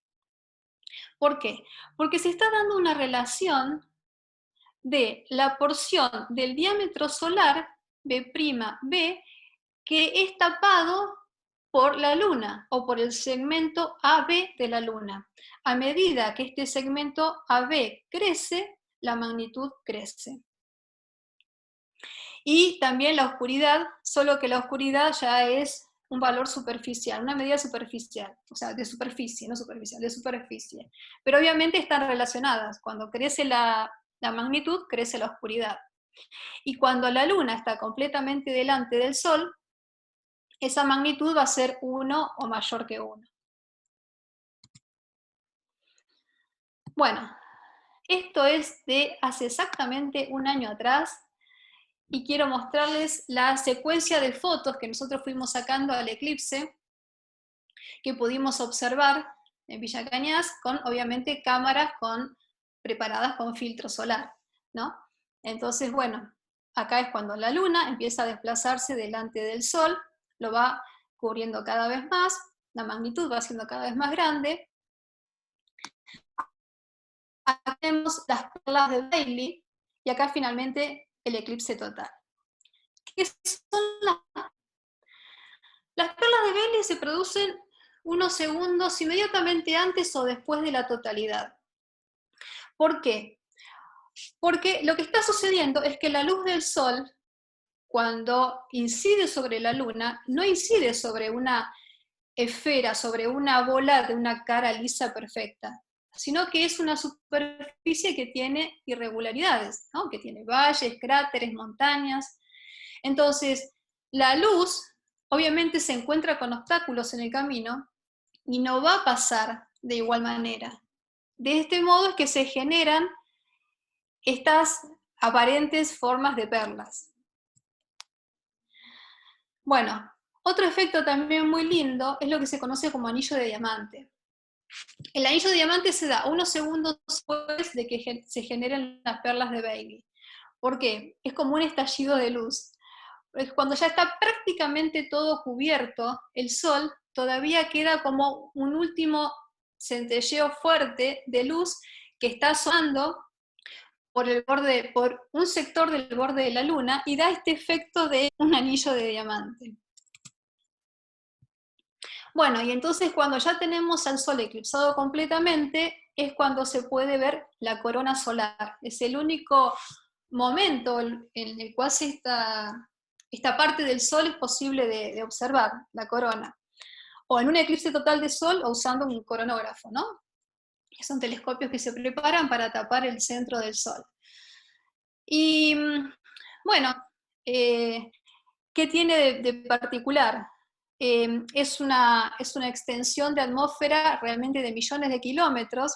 ¿Por qué? Porque se está dando una relación de la porción del diámetro solar, B'B, que es tapado por la Luna, o por el segmento AB de la Luna. A medida que este segmento AB crece, la magnitud crece. Y también la oscuridad, solo que la oscuridad ya es un valor superficial, una medida superficial, o sea, de superficie, no superficial, de superficie. Pero obviamente están relacionadas. Cuando crece la magnitud, crece la oscuridad. Y cuando la Luna está completamente delante del Sol, esa magnitud va a ser 1 o mayor que 1. Bueno, esto es de hace exactamente un año atrás, y quiero mostrarles la secuencia de fotos que nosotros fuimos sacando al eclipse, que pudimos observar en Villa Cañas, con obviamente cámaras preparadas con filtro solar, ¿no? Entonces, bueno, acá es cuando la Luna empieza a desplazarse delante del Sol, lo va cubriendo cada vez más, la magnitud va siendo cada vez más grande. Acá tenemos las perlas de Bailey, y acá finalmente el eclipse total. ¿Qué son las perlas de Bailey? Se producen unos segundos inmediatamente antes o después de la totalidad. ¿Por qué? Porque lo que está sucediendo es que la luz del Sol, cuando incide sobre la Luna, no incide sobre una esfera, sobre una bola de una cara lisa perfecta, sino que es una superficie que tiene irregularidades, ¿no? Que tiene valles, cráteres, montañas. Entonces, la luz obviamente se encuentra con obstáculos en el camino y no va a pasar de igual manera. De este modo es que se generan estas aparentes formas de perlas. Bueno, otro efecto también muy lindo es lo que se conoce como anillo de diamante. El anillo de diamante se da unos segundos después de que se generen las perlas de Bailey. ¿Por qué? Es como un estallido de luz. Cuando ya está prácticamente todo cubierto, el Sol todavía queda como un último centelleo fuerte de luz que está asomando por un sector del borde de la Luna y da este efecto de un anillo de diamante. Bueno, y entonces cuando ya tenemos al Sol eclipsado completamente, es cuando se puede ver la corona solar. Es el único momento en el cual esta parte del Sol es posible de observar, la corona. O en un eclipse total de Sol o usando un coronógrafo, ¿no? Son telescopios que se preparan para tapar el centro del Sol. Y bueno, ¿qué tiene de particular? Es una extensión de atmósfera realmente de millones de kilómetros.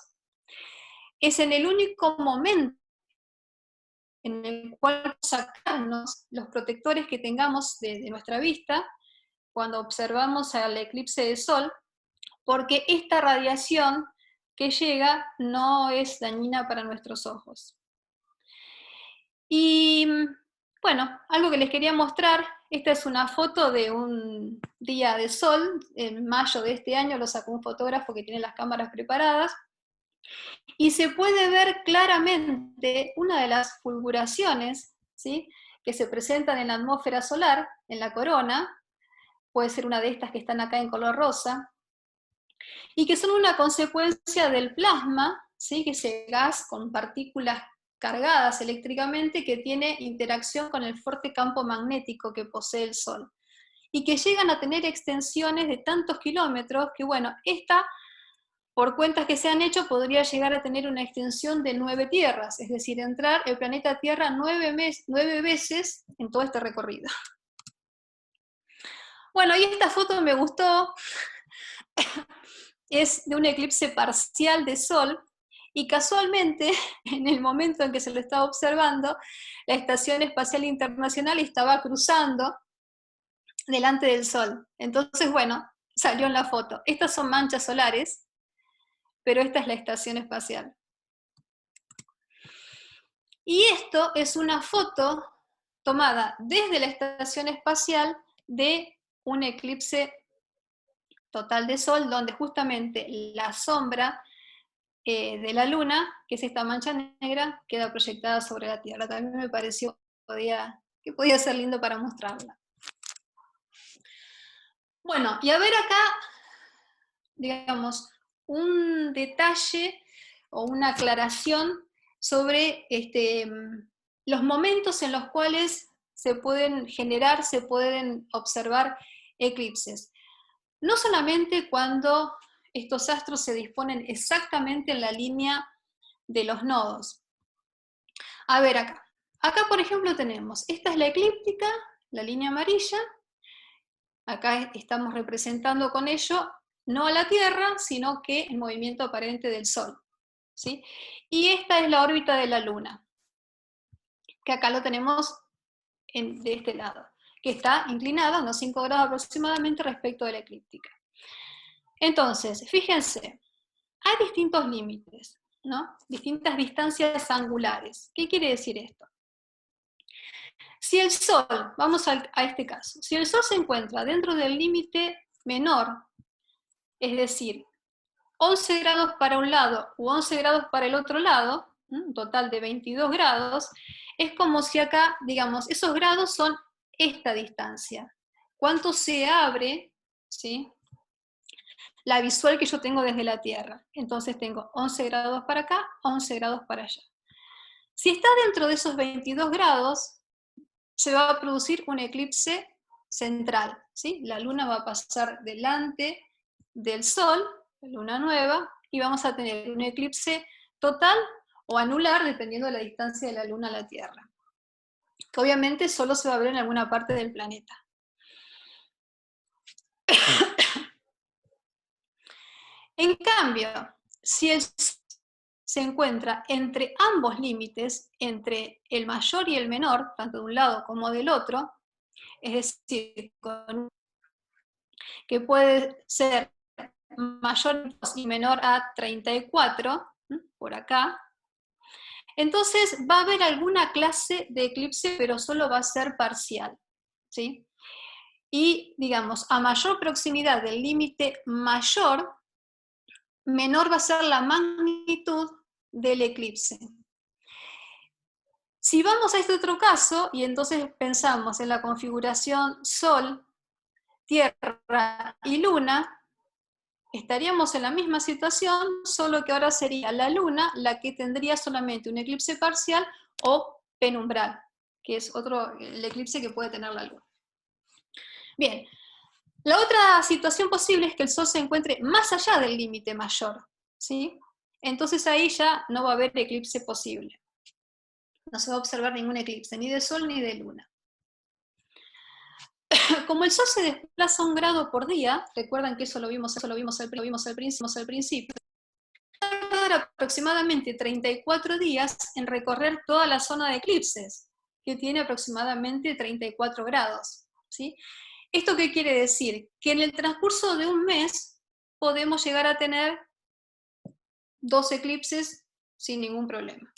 Es en el único momento en el cual sacarnos los protectores que tengamos de nuestra vista cuando observamos el eclipse de sol, porque esta radiación que llega no es dañina para nuestros ojos. Y bueno, algo que les quería mostrar, esta es una foto de un día de sol, en mayo de este año, lo sacó un fotógrafo que tiene las cámaras preparadas, y se puede ver claramente una de las fulguraciones, ¿sí?, que se presentan en la atmósfera solar, en la corona, puede ser una de estas que están acá en color rosa, y que son una consecuencia del plasma, ¿sí?, que es el gas con partículas cargadas eléctricamente que tiene interacción con el fuerte campo magnético que posee el Sol, y que llegan a tener extensiones de tantos kilómetros que, bueno, esta, por cuentas que se han hecho, podría llegar a tener una extensión de 9 tierras, es decir, entrar el planeta Tierra 9 veces en todo este recorrido. Bueno, y esta foto me gustó, es de un eclipse parcial de Sol, y casualmente, en el momento en que se lo estaba observando, la Estación Espacial Internacional estaba cruzando delante del Sol. Entonces, bueno, salió en la foto. Estas son manchas solares, pero esta es la Estación Espacial. Y esto es una foto tomada desde la Estación Espacial de un eclipse total de Sol, donde justamente la sombra de la Luna, que es esta mancha negra, queda proyectada sobre la Tierra. También me pareció que podía ser lindo para mostrarla. Bueno, y a ver acá, digamos, un detalle o una aclaración sobre los momentos en los cuales se pueden generar, se pueden observar eclipses. No solamente cuando estos astros se disponen exactamente en la línea de los nodos. A ver acá. Acá, por ejemplo, tenemos, esta es la eclíptica, la línea amarilla. Acá estamos representando con ello no a la Tierra, sino que el movimiento aparente del Sol, ¿sí? Y esta es la órbita de la Luna, que acá lo tenemos de este lado, que está inclinada unos 5 grados aproximadamente respecto de la eclíptica. Entonces, fíjense, hay distintos límites, ¿no? Distintas distancias angulares. ¿Qué quiere decir esto? Si el Sol, vamos a este caso, si el Sol se encuentra dentro del límite menor, es decir, 11 grados para un lado u 11 grados para el otro lado, un total de 22 grados, es como si acá, digamos, esos grados son esta distancia. ¿Cuánto se abre, ¿sí?, la visual que yo tengo desde la Tierra? Entonces tengo 11 grados para acá, 11 grados para allá. Si está dentro de esos 22 grados, se va a producir un eclipse central, ¿sí? La Luna va a pasar delante del Sol, la Luna nueva, y vamos a tener un eclipse total o anular, dependiendo de la distancia de la Luna a la Tierra, que obviamente solo se va a ver en alguna parte del planeta. En cambio, si el Sol se encuentra entre ambos límites, entre el mayor y el menor, tanto de un lado como del otro, es decir, que puede ser mayor y menor a 34, por acá, entonces va a haber alguna clase de eclipse, pero solo va a ser parcial, ¿sí? Y, digamos, a mayor proximidad del límite mayor, menor va a ser la magnitud del eclipse. Si vamos a este otro caso, y entonces pensamos en la configuración Sol, Tierra y Luna, estaríamos en la misma situación, solo que ahora sería la Luna la que tendría solamente un eclipse parcial o penumbral, que es el eclipse que puede tener la Luna. Bien, la otra situación posible es que el Sol se encuentre más allá del límite mayor, ¿sí? Entonces ahí ya no va a haber eclipse posible. No se va a observar ningún eclipse, ni de Sol ni de Luna. Como el Sol se desplaza 1 grado por día, recuerdan que eso lo vimos al principio, tardar aproximadamente 34 días en recorrer toda la zona de eclipses, que tiene aproximadamente 34 grados, ¿sí? ¿Esto qué quiere decir? Que en el transcurso de un mes podemos llegar a tener 2 eclipses sin ningún problema.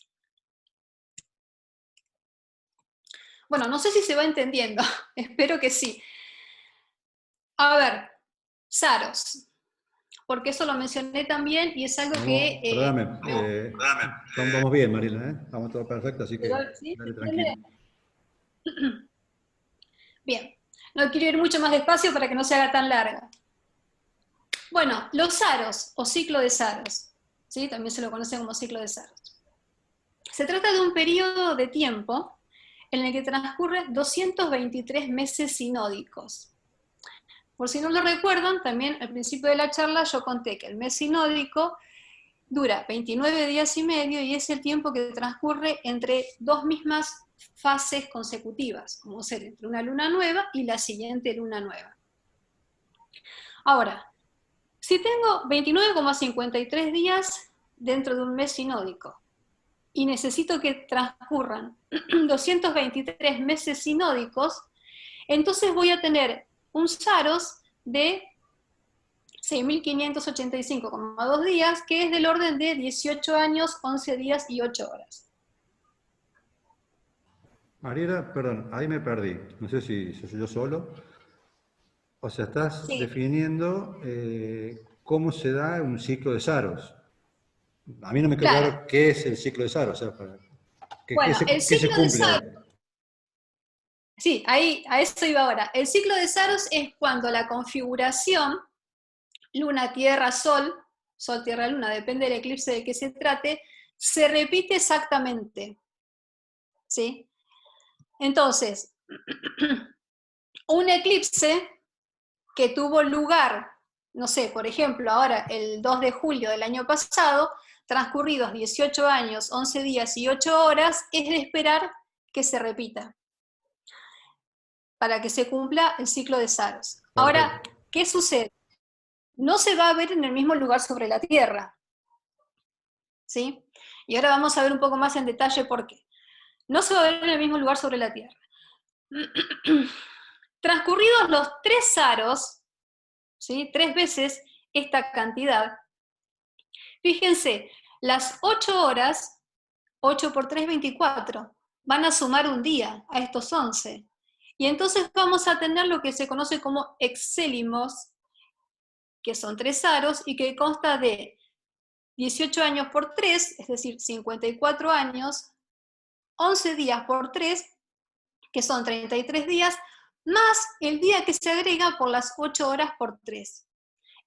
Bueno, no sé si se va entendiendo, espero que sí. A ver, Saros, porque eso lo mencioné también y es algo que... Perdóname, vamos bien, Mariela, ¿eh? Estamos todo perfecto, así que ¿sí? dale tranquilo. Bien, no quiero ir mucho más despacio para que no se haga tan larga. Bueno, los Saros, o ciclo de Saros, ¿sí? También se lo conoce como ciclo de Saros. Se trata de un periodo de tiempo en el que transcurren 223 meses sinódicos. Por si no lo recuerdan, también al principio de la charla yo conté que el mes sinódico dura 29 días y medio y es el tiempo que transcurre entre 2 mismas fases consecutivas, como ser entre una luna nueva y la siguiente luna nueva. Ahora, si tengo 29,53 días dentro de un mes sinódico y necesito que transcurran 223 meses sinódicos, entonces voy a tener un Saros de 6.585,2 días, que es del orden de 18 años, 11 días y 8 horas. Mariela, perdón, ahí me perdí. No sé si soy yo solo. O sea, estás definiendo cómo se da un ciclo de Saros. A mí no me quedó claro qué es el ciclo de Saros. O sea, ¿qué se cumple ahí? Sí, a eso iba ahora. El ciclo de Saros es cuando la configuración Luna, Tierra, Sol, Sol, Tierra, Luna, depende del eclipse de que se trate, se repite exactamente. ¿Sí? Entonces, un eclipse que tuvo lugar, no sé, por ejemplo, ahora el 2 de julio del año pasado, transcurridos 18 años, 11 días y 8 horas, es de esperar que se repita, para que se cumpla el ciclo de Saros. Ahora, ¿qué sucede? No se va a ver en el mismo lugar sobre la Tierra, ¿sí? Y ahora vamos a ver un poco más en detalle por qué. No se va a ver en el mismo lugar sobre la Tierra. Transcurridos los 3 Saros, ¿sí? 3 veces esta cantidad, fíjense, las 8 horas, 8 por 3, 24, van a sumar un día a estos 11. Y entonces vamos a tener lo que se conoce como excélimos, que son 3 Saros y que consta de 18 años por 3, es decir, 54 años, 11 días por 3, que son 33 días, más el día que se agrega por las 8 horas por 3.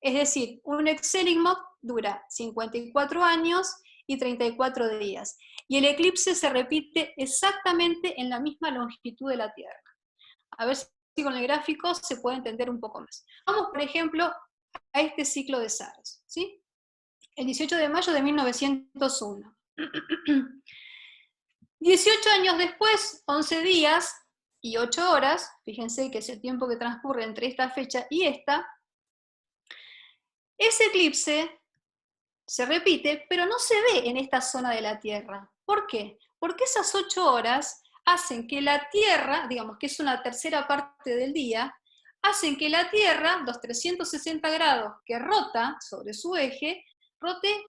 Es decir, un excélimos dura 54 años y 34 días. Y el eclipse se repite exactamente en la misma longitud de la Tierra. A ver si con el gráfico se puede entender un poco más. Vamos, por ejemplo, a este ciclo de Saros, ¿sí? El 18 de mayo de 1901. 18 años después, 11 días y 8 horas, fíjense que es el tiempo que transcurre entre esta fecha y esta, ese eclipse se repite, pero no se ve en esta zona de la Tierra. ¿Por qué? Porque esas 8 horas hacen que la Tierra, digamos que es una tercera parte del día, hacen que la Tierra, los 360 grados que rota sobre su eje, rote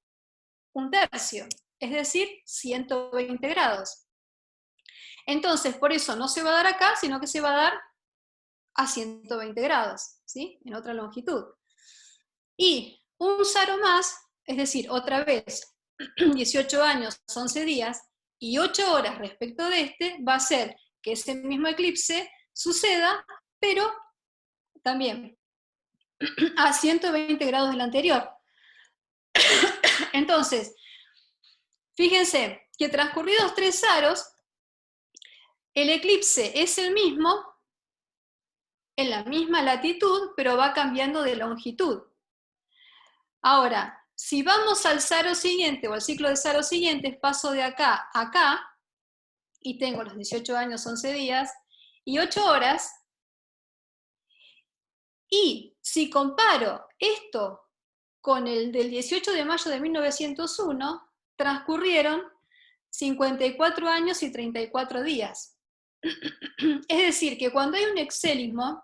un tercio, es decir, 120 grados. Entonces, por eso no se va a dar acá, sino que se va a dar a 120 grados, ¿sí? En otra longitud. Y un Saro más, es decir, otra vez, 18 años, 11 días, y 8 horas respecto de este, va a ser que ese mismo eclipse suceda, pero también a 120 grados del anterior. Entonces, fíjense que transcurridos 3 Saros, el eclipse es el mismo, en la misma latitud, pero va cambiando de longitud. Ahora, si vamos al Saro siguiente, o al ciclo de Saro siguiente, paso de acá a acá, y tengo los 18 años, 11 días, y 8 horas, y si comparo esto con el del 18 de mayo de 1901 transcurrieron 54 años y 34 días. Es decir, que cuando hay un exelismo,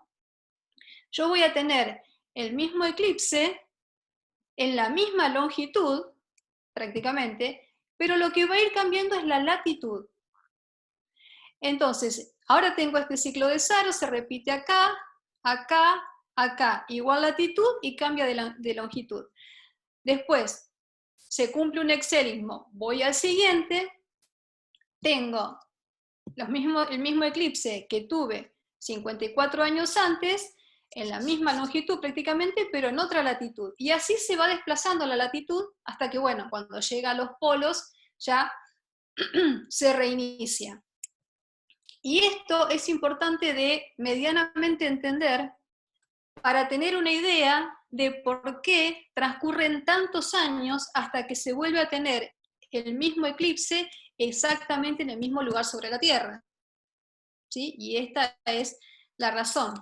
yo voy a tener el mismo eclipse en la misma longitud, prácticamente, pero lo que va a ir cambiando es la latitud. Entonces, ahora tengo este ciclo de Saros, se repite acá, acá, acá, igual latitud y cambia de longitud. Después, se cumple un exelismo, voy al siguiente, tengo el mismo eclipse que tuve 54 años antes, en la misma longitud prácticamente, pero en otra latitud. Y así se va desplazando la latitud hasta que, bueno, cuando llega a los polos ya se reinicia. Y esto es importante de medianamente entender para tener una idea de por qué transcurren tantos años hasta que se vuelve a tener el mismo eclipse exactamente en el mismo lugar sobre la Tierra. ¿Sí? Y esta es la razón.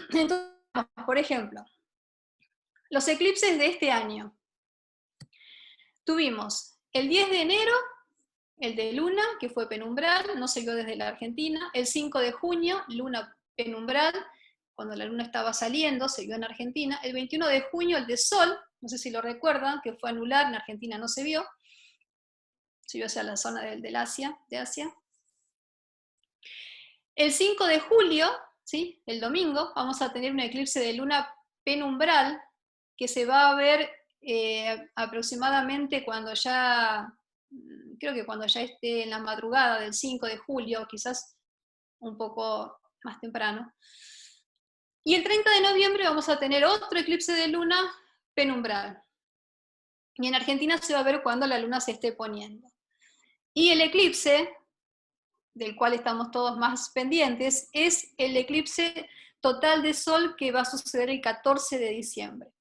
Entonces, por ejemplo, los eclipses de este año. Tuvimos el 10 de enero, el de luna, que fue penumbral, no se vio desde la Argentina. El 5 de junio, luna penumbral, cuando la luna estaba saliendo, se vio en Argentina. El 21 de junio, el de sol, no sé si lo recuerdan, que fue anular, en Argentina no se vio hacia la zona de Asia. El 5 de julio, ¿sí? El domingo, vamos a tener un eclipse de luna penumbral, que se va a ver aproximadamente cuando ya, creo que cuando ya esté en la madrugada del 5 de julio, quizás un poco más temprano. Y el 30 de noviembre vamos a tener otro eclipse de luna penumbral. Y en Argentina se va a ver cuando la luna se esté poniendo. Y el eclipse, del cual estamos todos más pendientes, es el eclipse total de sol que va a suceder el 14 de diciembre.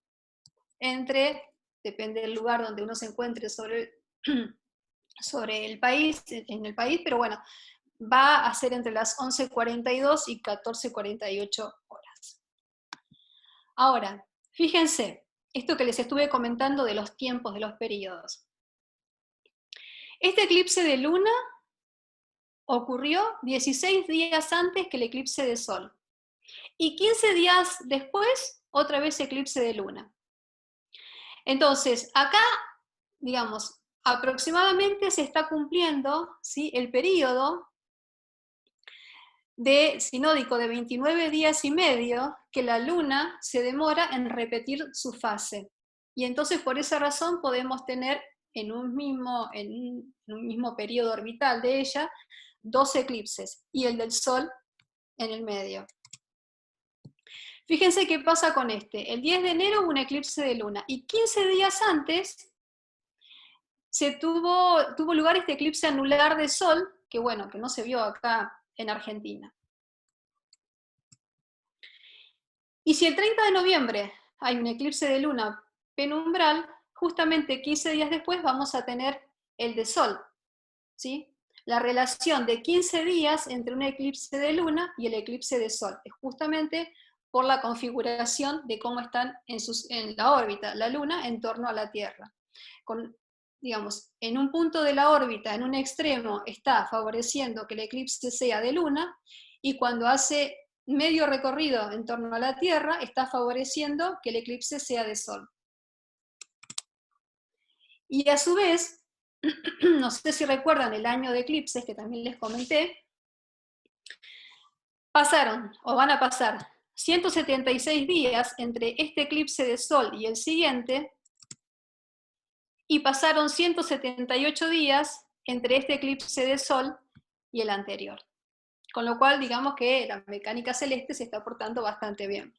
Depende del lugar donde uno se encuentre sobre el país, en el país, pero bueno, va a ser entre las 11:42 y 14:48 horas. Ahora, fíjense, esto que les estuve comentando de los tiempos de los periodos. Este eclipse de luna ocurrió 16 días antes que el eclipse de sol. Y 15 días después, otra vez eclipse de luna. Entonces, acá, digamos, aproximadamente se está cumpliendo, ¿sí?, el periodo sinódico de 29 días y medio que la luna se demora en repetir su fase. Y entonces por esa razón podemos tener en un mismo periodo orbital de ella 2 eclipses y el del sol en el medio. Fíjense qué pasa con este. El 10 de enero hubo un eclipse de luna y 15 días antes tuvo lugar este eclipse anular de sol, que bueno, que no se vio acá en Argentina. Y si el 30 de noviembre hay un eclipse de luna penumbral, justamente 15 días después vamos a tener el de sol, ¿sí? La relación de 15 días entre un eclipse de luna y el eclipse de sol es justamente por la configuración de cómo están en la órbita la luna en torno a la Tierra. Digamos, en un punto de la órbita, en un extremo, está favoreciendo que el eclipse sea de luna, y cuando hace medio recorrido en torno a la Tierra, está favoreciendo que el eclipse sea de sol. Y a su vez, no sé si recuerdan el año de eclipses, que también les comenté, pasaron, o van a pasar, 176 días entre este eclipse de sol y el siguiente, y pasaron 178 días entre este eclipse de sol y el anterior. Con lo cual, digamos que la mecánica celeste se está portando bastante bien.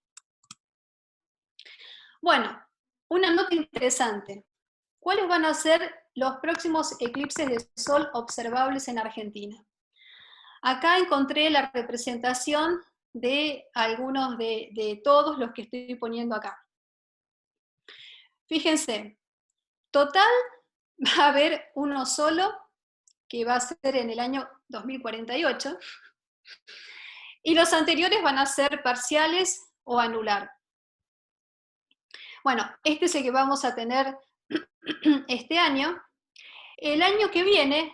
Bueno, una nota interesante. ¿Cuáles van a ser los próximos eclipses de sol observables en Argentina? Acá encontré la representación de algunos de todos los que estoy poniendo acá. Fíjense, total va a haber uno solo, que va a ser en el año 2048, y los anteriores van a ser parciales o anular. Bueno, este es el que vamos a tener este año. El año que viene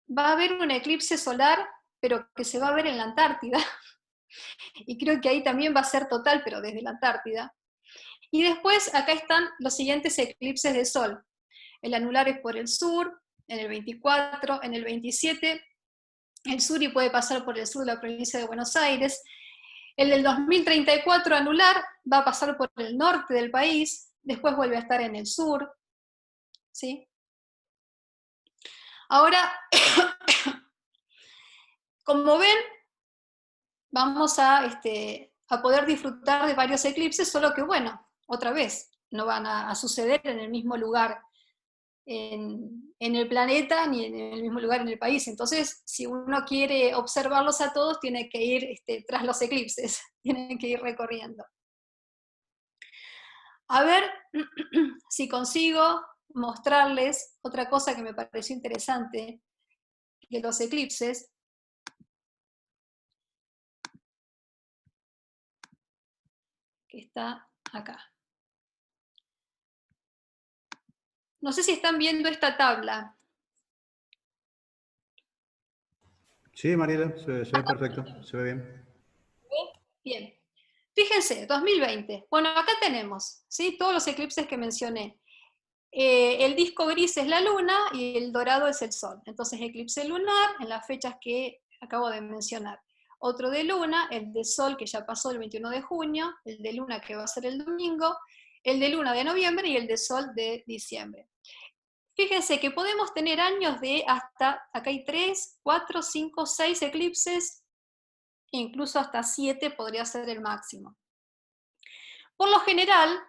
va a haber un eclipse solar, pero que se va a ver en la Antártida. Y creo que ahí también va a ser total, pero desde la Antártida. Y después acá están los siguientes eclipses de sol. El anular es por el sur, en el 24, en el 27, el sur y puede pasar por el sur de la provincia de Buenos Aires. El del 2034 anular va a pasar por el norte del país, después vuelve a estar en el sur. ¿Sí? Ahora, como ven, vamos a poder disfrutar de varios eclipses, solo que bueno, otra vez, no van a suceder en el mismo lugar en el planeta ni en el mismo lugar en el país. Entonces, si uno quiere observarlos a todos, tiene que ir tras los eclipses, tiene que ir recorriendo. A ver si consigo mostrarles otra cosa que me pareció interesante de los eclipses. Que está acá. No sé si están viendo esta tabla. Sí, Mariela, se ve perfecto, se ve bien. Bien. Fíjense, 2020. Bueno, acá tenemos, ¿sí?, todos los eclipses que mencioné. El disco gris es la luna y el dorado es el sol. Entonces, eclipse lunar en las fechas que acabo de mencionar. Otro de luna, el de sol que ya pasó el 21 de junio, el de luna que va a ser el domingo, el de luna de noviembre y el de sol de diciembre. Fíjense que podemos tener años de hasta, acá hay 3, 4, 5, 6 eclipses, incluso hasta 7 podría ser el máximo. Por lo general,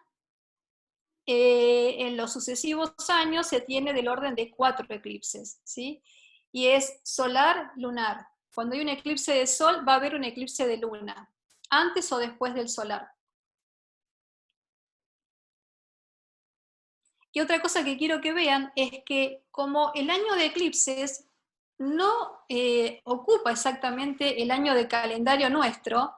en los sucesivos años se tiene del orden de 4 eclipses, ¿sí? Y es solar, lunar. Cuando hay un eclipse de sol, va a haber un eclipse de luna, antes o después del solar. Y otra cosa que quiero que vean es que como el año de eclipses no ocupa exactamente el año de calendario nuestro,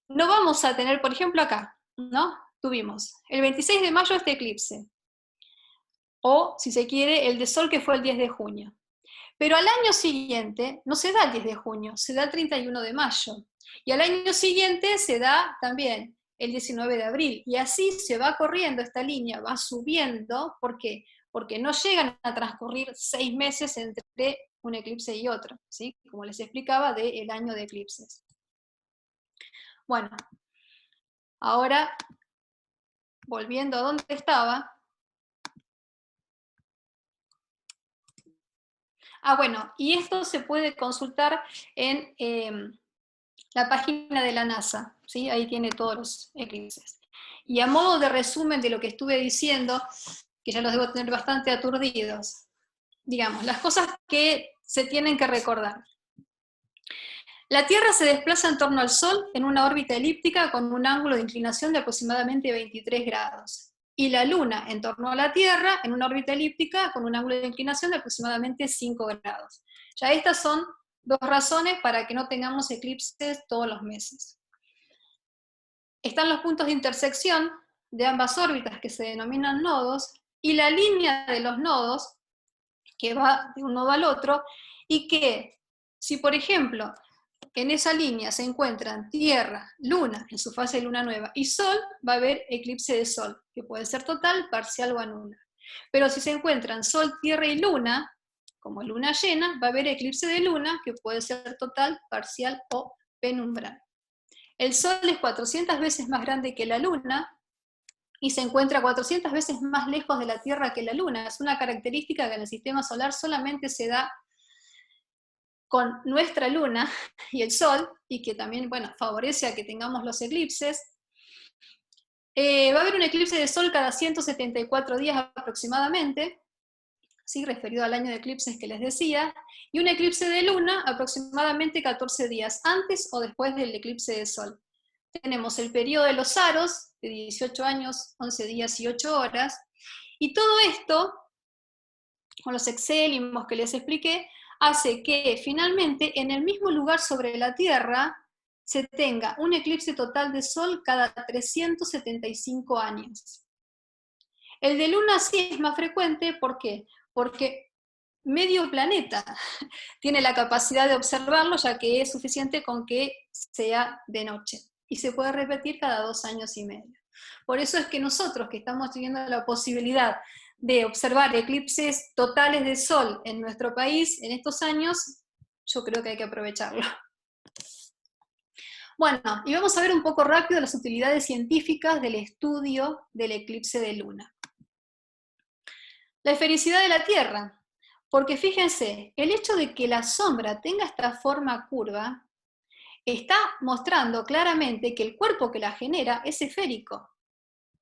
no vamos a tener, por ejemplo acá, ¿no? Tuvimos el 26 de mayo este eclipse, o si se quiere, el de sol que fue el 10 de junio. Pero al año siguiente no se da el 10 de junio, se da el 31 de mayo. Y al año siguiente se da también el 19 de abril. Y así se va corriendo esta línea, va subiendo. ¿Por qué? Porque no llegan a transcurrir 6 meses entre un eclipse y otro, ¿sí? Como les explicaba, del año de eclipses. Bueno, ahora, volviendo a donde estaba. Bueno, y esto se puede consultar en la página de la NASA, ¿sí? Ahí tiene todos los eclipses. Y a modo de resumen de lo que estuve diciendo, que ya los debo tener bastante aturdidos, digamos, las cosas que se tienen que recordar. La Tierra se desplaza en torno al Sol en una órbita elíptica con un ángulo de inclinación de aproximadamente 23 grados. Y la Luna en torno a la Tierra en una órbita elíptica con un ángulo de inclinación de aproximadamente 5 grados. Ya estas son 2 razones para que no tengamos eclipses todos los meses. Están los puntos de intersección de ambas órbitas que se denominan nodos, y la línea de los nodos que va de un nodo al otro, y que si por ejemplo en esa línea se encuentran Tierra, Luna en su fase de luna nueva y Sol, va a haber eclipse de Sol, que puede ser total, parcial o anular. Pero si se encuentran Sol, Tierra y Luna, como luna llena, va a haber eclipse de Luna, que puede ser total, parcial o penumbral. El Sol es 400 veces más grande que la Luna y se encuentra 400 veces más lejos de la Tierra que la Luna. Es una característica que en el sistema solar solamente se da con nuestra Luna y el Sol, y que también, bueno, favorece a que tengamos los eclipses. Va a haber un eclipse de Sol cada 174 días aproximadamente, ¿sí?, referido al año de eclipses que les decía, y un eclipse de Luna aproximadamente 14 días antes o después del eclipse de Sol. Tenemos el periodo de los aros, de 18 años, 11 días y 8 horas, y todo esto, con los exélimos que les expliqué, hace que finalmente en el mismo lugar sobre la Tierra se tenga un eclipse total de Sol cada 375 años. El de Luna sí es más frecuente, ¿por qué? Porque medio planeta tiene la capacidad de observarlo, ya que es suficiente con que sea de noche. Y se puede repetir cada 2 años y medio. Por eso es que nosotros, que estamos teniendo la posibilidad de observar eclipses totales de Sol en nuestro país en estos años, yo creo que hay que aprovecharlo. Bueno, y vamos a ver un poco rápido las utilidades científicas del estudio del eclipse de Luna. La esfericidad de la Tierra. Porque fíjense, el hecho de que la sombra tenga esta forma curva está mostrando claramente que el cuerpo que la genera es esférico.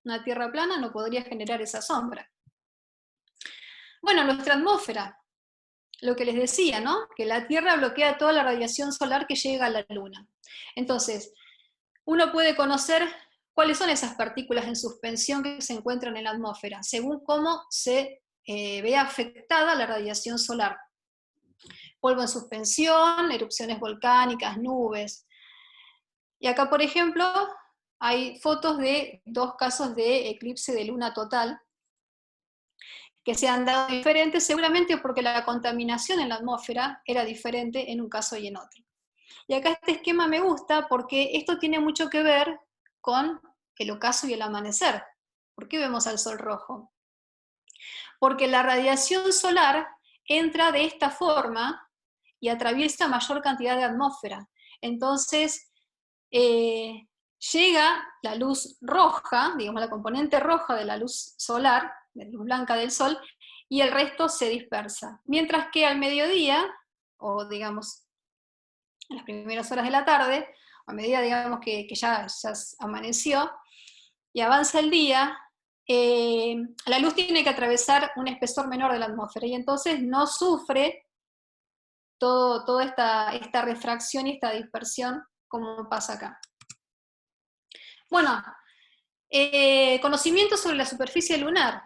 Una Tierra plana no podría generar esa sombra. Bueno, nuestra atmósfera, lo que les decía, ¿no? Que la Tierra bloquea toda la radiación solar que llega a la Luna. Entonces, uno puede conocer cuáles son esas partículas en suspensión que se encuentran en la atmósfera, según cómo se ve afectada la radiación solar. Polvo en suspensión, erupciones volcánicas, nubes. Y acá, por ejemplo, hay fotos de 2 casos de eclipse de luna total, que se han dado diferentes, seguramente porque la contaminación en la atmósfera era diferente en un caso y en otro. Y acá este esquema me gusta porque esto tiene mucho que ver con el ocaso y el amanecer. ¿Por qué vemos al sol rojo? Porque la radiación solar entra de esta forma y atraviesa mayor cantidad de atmósfera. Entonces, llega la luz roja, digamos la componente roja de la luz solar, de la luz blanca del sol, y el resto se dispersa. Mientras que al mediodía, o digamos en las primeras horas de la tarde, a medida digamos que ya amaneció y avanza el día, la luz tiene que atravesar un espesor menor de la atmósfera y entonces no sufre toda esta refracción y esta dispersión como pasa acá. Bueno, conocimiento sobre la superficie lunar.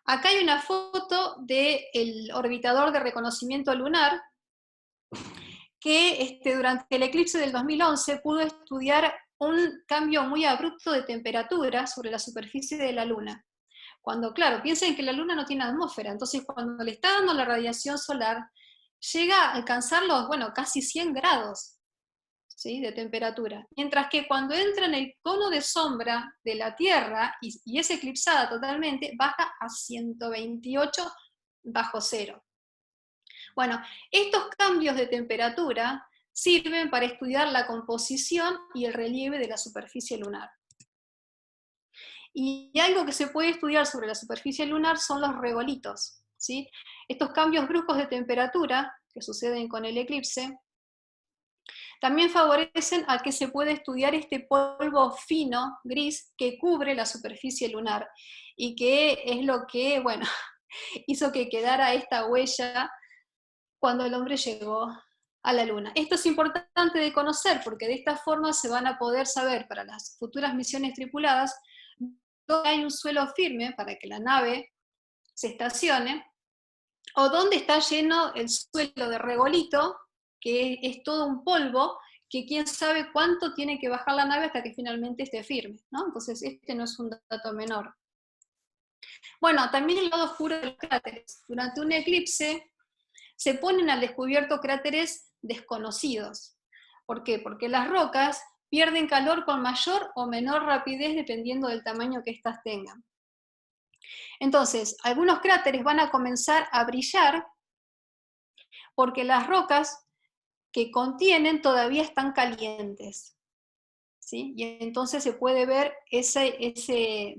Acá hay una foto del orbitador de reconocimiento lunar que durante el eclipse del 2011 pudo estudiar un cambio muy abrupto de temperatura sobre la superficie de la Luna. Cuando, claro, piensen que la Luna no tiene atmósfera, entonces cuando le está dando la radiación solar, llega a alcanzar los, casi 100 grados, ¿sí?, de temperatura. Mientras que cuando entra en el cono de sombra de la Tierra y es eclipsada totalmente, baja a 128 bajo cero. Bueno, estos cambios de temperatura sirven para estudiar la composición y el relieve de la superficie lunar. Y algo que se puede estudiar sobre la superficie lunar son los regolitos, ¿sí? Estos cambios bruscos de temperatura que suceden con el eclipse también favorecen a que se pueda estudiar este polvo fino, gris, que cubre la superficie lunar y que es lo que, hizo que quedara esta huella cuando el hombre llegó a la Luna. Esto es importante de conocer porque de esta forma se van a poder saber para las futuras misiones tripuladas dónde hay un suelo firme para que la nave se estacione, o dónde está lleno el suelo de regolito, que es todo un polvo, que quién sabe cuánto tiene que bajar la nave hasta que finalmente esté firme, ¿no? Entonces este no es un dato menor. Bueno, también el lado oscuro de los cráteres. Durante un eclipse se ponen al descubierto cráteres desconocidos. ¿Por qué? Porque las rocas pierden calor con mayor o menor rapidez dependiendo del tamaño que éstas tengan. Entonces, algunos cráteres van a comenzar a brillar porque las rocas que contienen todavía están calientes, ¿sí? Y entonces se puede ver ese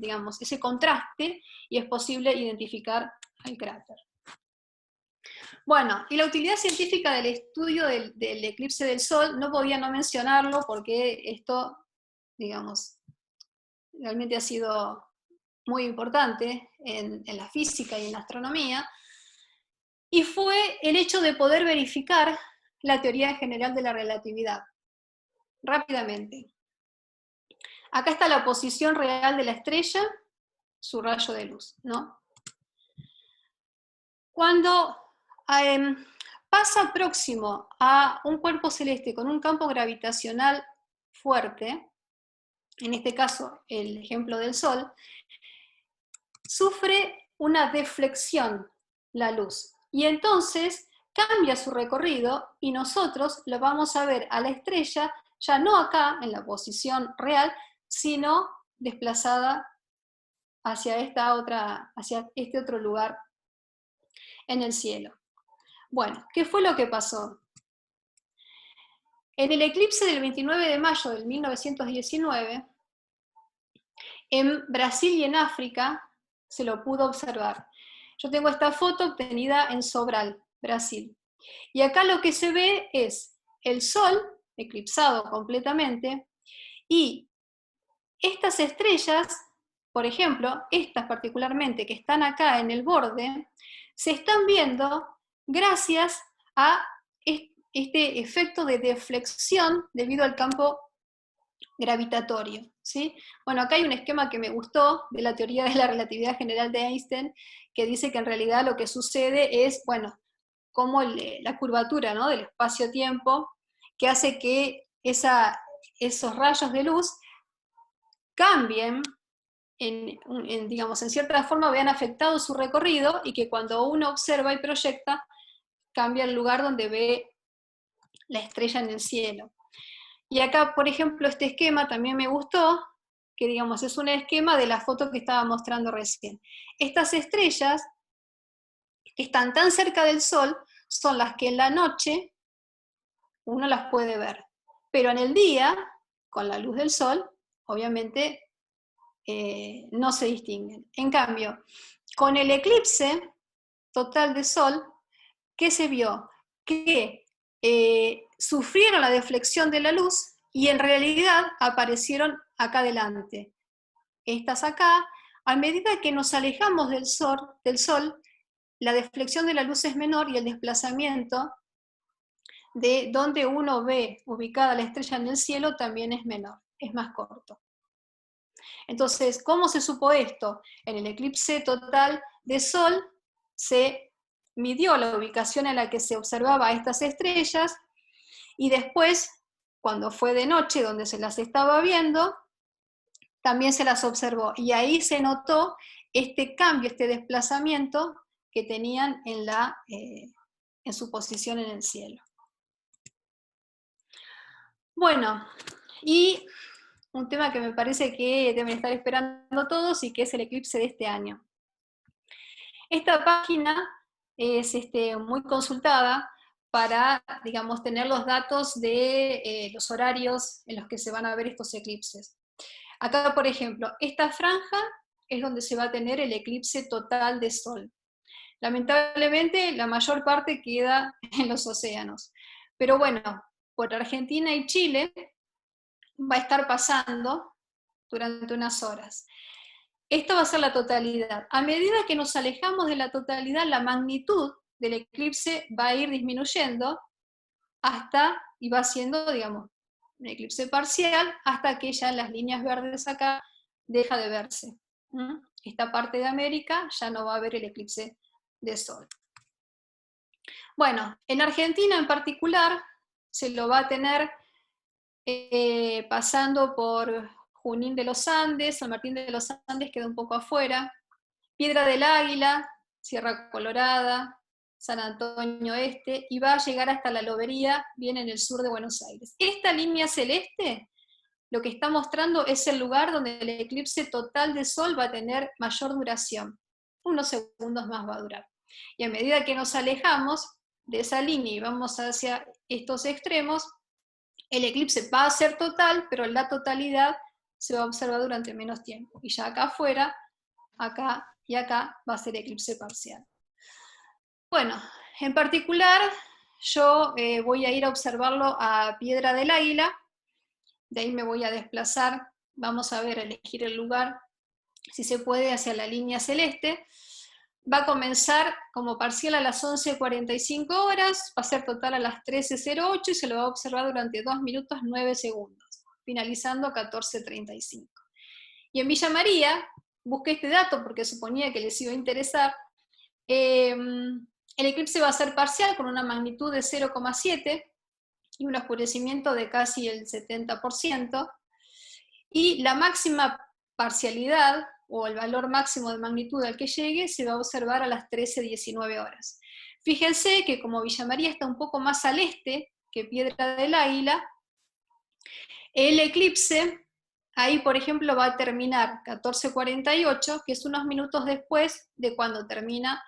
contraste y es posible identificar al cráter. Bueno, y la utilidad científica del estudio del eclipse del Sol, no podía no mencionarlo porque esto, realmente ha sido muy importante en la física y en la astronomía, y fue el hecho de poder verificar la teoría general de la relatividad. Rápidamente. Acá está la posición real de la estrella, su rayo de luz, ¿no? Cuando pasa próximo a un cuerpo celeste con un campo gravitacional fuerte, en este caso el ejemplo del Sol, sufre una deflexión la luz, y entonces cambia su recorrido y nosotros lo vamos a ver a la estrella, ya no acá en la posición real, sino desplazada hacia este otro lugar en el cielo. Bueno, ¿qué fue lo que pasó? En el eclipse del 29 de mayo del 1919, en Brasil y en África se lo pudo observar. Yo tengo esta foto obtenida en Sobral, Brasil. Y acá lo que se ve es el Sol eclipsado completamente y estas estrellas, por ejemplo, estas particularmente que están acá en el borde, se están viendo gracias a este efecto de deflexión debido al campo gravitatorio, ¿sí? Bueno, acá hay un esquema que me gustó de la teoría de la relatividad general de Einstein, que dice que en realidad lo que sucede es, bueno, como la curvatura, ¿no?, del espacio-tiempo, que hace que esos rayos de luz cambien, digamos, en cierta forma vean afectado su recorrido, y que cuando uno observa y proyecta, cambia el lugar donde ve la estrella en el cielo. Y acá, por ejemplo, este esquema también me gustó, que digamos es un esquema de la foto que estaba mostrando recién. Estas estrellas que están tan cerca del Sol son las que en la noche uno las puede ver, pero en el día, con la luz del Sol, obviamente no se distinguen. En cambio, con el eclipse total de Sol, ¿qué se vio? Que sufrieron la deflexión de la luz y en realidad aparecieron acá adelante. Estas acá, a medida que nos alejamos del Sol, la deflexión de la luz es menor y el desplazamiento de donde uno ve ubicada la estrella en el cielo también es menor, es más corto. Entonces, ¿cómo se supo esto? En el eclipse total de Sol se midió la ubicación en la que se observaba a estas estrellas, y después, cuando fue de noche, donde se las estaba viendo, también se las observó, y ahí se notó este cambio, este desplazamiento que tenían en su posición en el cielo. Bueno, y un tema que me parece que deben estar esperando todos y que es el eclipse de este año. Esta página es muy consultada para, digamos, tener los datos de los horarios en los que se van a ver estos eclipses. Acá, por ejemplo, esta franja es donde se va a tener el eclipse total de Sol. Lamentablemente, la mayor parte queda en los océanos. Pero bueno, por Argentina y Chile va a estar pasando durante unas horas. Esto va a ser la totalidad. A medida que nos alejamos de la totalidad, la magnitud del eclipse va a ir disminuyendo y va siendo, digamos, un eclipse parcial, hasta que ya las líneas verdes acá deja de verse. Esta parte de América ya no va a haber el eclipse de Sol. Bueno, en Argentina en particular se lo va a tener pasando por Junín de los Andes. San Martín de los Andes queda un poco afuera, Piedra del Águila, Sierra Colorada, San Antonio Este, y va a llegar hasta la Lobería, bien en el sur de Buenos Aires. Esta línea celeste lo que está mostrando es el lugar donde el eclipse total de Sol va a tener mayor duración. Unos segundos más va a durar. Y a medida que nos alejamos de esa línea y vamos hacia estos extremos, el eclipse va a ser total, pero la totalidad se va a observar durante menos tiempo. Y ya acá afuera, acá y acá, va a ser eclipse parcial. Bueno, en particular, yo voy a ir a observarlo a Piedra del Águila. De ahí me voy a desplazar, vamos a ver, elegir el lugar, si se puede, hacia la línea celeste. Va a comenzar como parcial a las 11:45 horas, va a ser total a las 13:08 y se lo va a observar durante 2 minutos 9 segundos, finalizando 14:35. Y en Villa María, busqué este dato porque suponía que les iba a interesar, el eclipse va a ser parcial con una magnitud de 0,7 y un oscurecimiento de casi el 70%, y la máxima parcialidad o el valor máximo de magnitud al que llegue, se va a observar a las 13:19 horas. Fíjense que como Villa María está un poco más al este que Piedra del Águila, el eclipse, ahí por ejemplo va a terminar 14:48, que es unos minutos después de cuando termina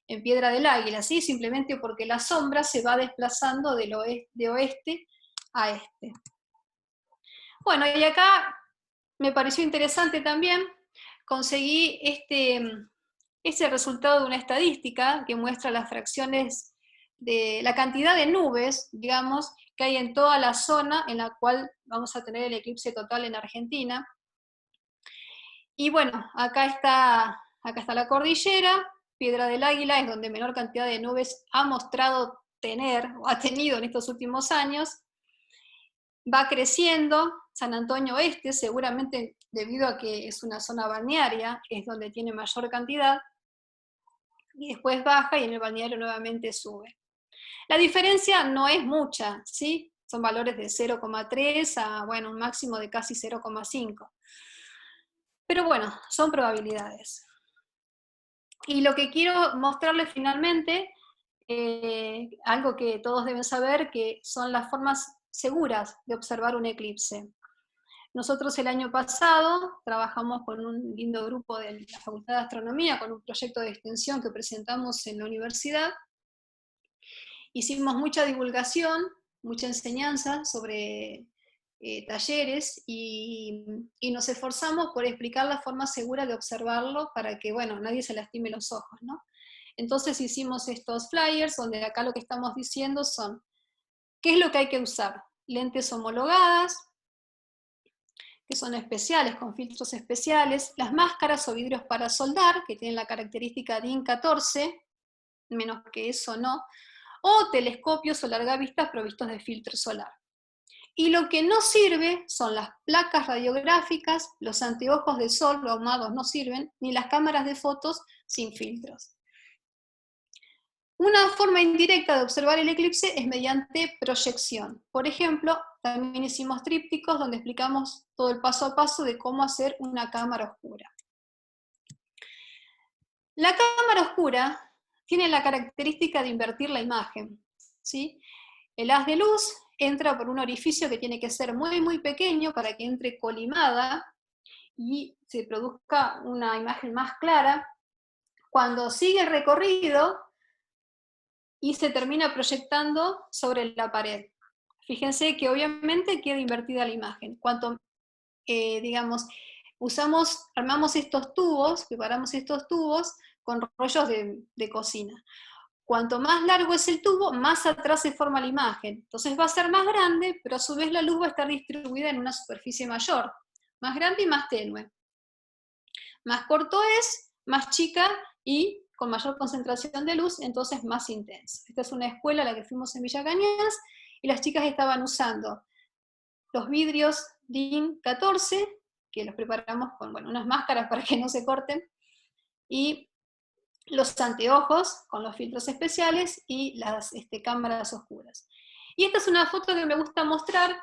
en Piedra del Águila, ¿sí? Simplemente porque la sombra se va desplazando de oeste a este. Bueno, y acá me pareció interesante también, conseguí este resultado de una estadística que muestra las fracciones de la cantidad de nubes, digamos, que hay en toda la zona en la cual vamos a tener el eclipse total en Argentina. Y bueno, acá está la cordillera, Piedra del Águila es donde menor cantidad de nubes ha mostrado tener, o ha tenido en estos últimos años. Va creciendo, San Antonio Oeste, seguramente debido a que es una zona balnearia, es donde tiene mayor cantidad, y después baja y en el balneario nuevamente sube. La diferencia no es mucha, ¿sí? Son valores de 0,3 a, bueno, un máximo de casi 0,5. Pero bueno, son probabilidades. Y lo que quiero mostrarles finalmente, algo que todos deben saber, que son las formas seguras de observar un eclipse. Nosotros el año pasado trabajamos con un lindo grupo de la Facultad de Astronomía, con un proyecto de extensión que presentamos en la universidad. Hicimos mucha divulgación, mucha enseñanza sobre talleres y nos esforzamos por explicar la forma segura de observarlo para que, bueno, nadie se lastime los ojos, ¿no? Entonces hicimos estos flyers donde acá lo que estamos diciendo son, ¿qué es lo que hay que usar? Lentes homologadas, que son especiales, con filtros especiales, las máscaras o vidrios para soldar, que tienen la característica DIN 14, menos que eso no, o telescopios o largavistas provistos de filtro solar. Y lo que no sirve son las placas radiográficas, los anteojos de sol, los ahumados no sirven, ni las cámaras de fotos sin filtros. Una forma indirecta de observar el eclipse es mediante proyección. Por ejemplo, también hicimos trípticos donde explicamos todo el paso a paso de cómo hacer una cámara oscura. La cámara oscura tiene la característica de invertir la imagen, ¿sí? El haz de luz entra por un orificio que tiene que ser muy, muy pequeño para que entre colimada y se produzca una imagen más clara. Cuando sigue el recorrido y se termina proyectando sobre la pared. Fíjense que obviamente queda invertida la imagen. Cuanto, digamos, armamos estos tubos, preparamos estos tubos con rollos de cocina. Cuanto más largo es el tubo, más atrás se forma la imagen. Entonces va a ser más grande, pero a su vez la luz va a estar distribuida en una superficie mayor, más grande y más tenue. Más corto es, más chica y con mayor concentración de luz, entonces más intensa. Esta es una escuela a la que fuimos en Villa Cañas, y las chicas estaban usando los vidrios DIN 14, que los preparamos con, bueno, unas máscaras para que no se corten, y los anteojos con los filtros especiales y las cámaras oscuras. Y esta es una foto que me gusta mostrar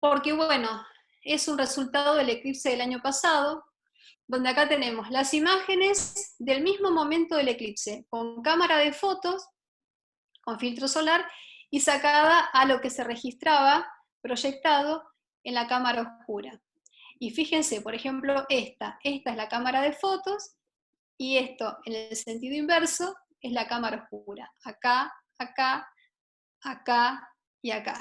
porque, bueno, es un resultado del eclipse del año pasado, donde acá tenemos las imágenes del mismo momento del eclipse, con cámara de fotos, con filtro solar, y sacada a lo que se registraba, proyectado en la cámara oscura. Y fíjense, por ejemplo, esta es la cámara de fotos, y esto, en el sentido inverso, es la cámara oscura. Acá, acá, acá y acá.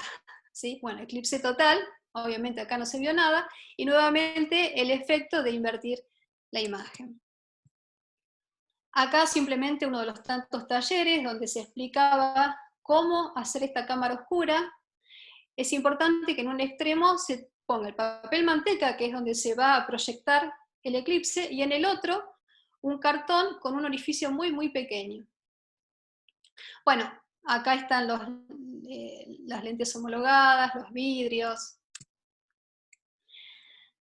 ¿Sí? Bueno, eclipse total, obviamente acá no se vio nada, y nuevamente el efecto de invertir la imagen. Acá simplemente uno de los tantos talleres donde se explicaba cómo hacer esta cámara oscura. Es importante que en un extremo se ponga el papel manteca, que es donde se va a proyectar el eclipse, y en el otro un cartón con un orificio muy, muy pequeño. Bueno, acá están las lentes homologadas, los vidrios,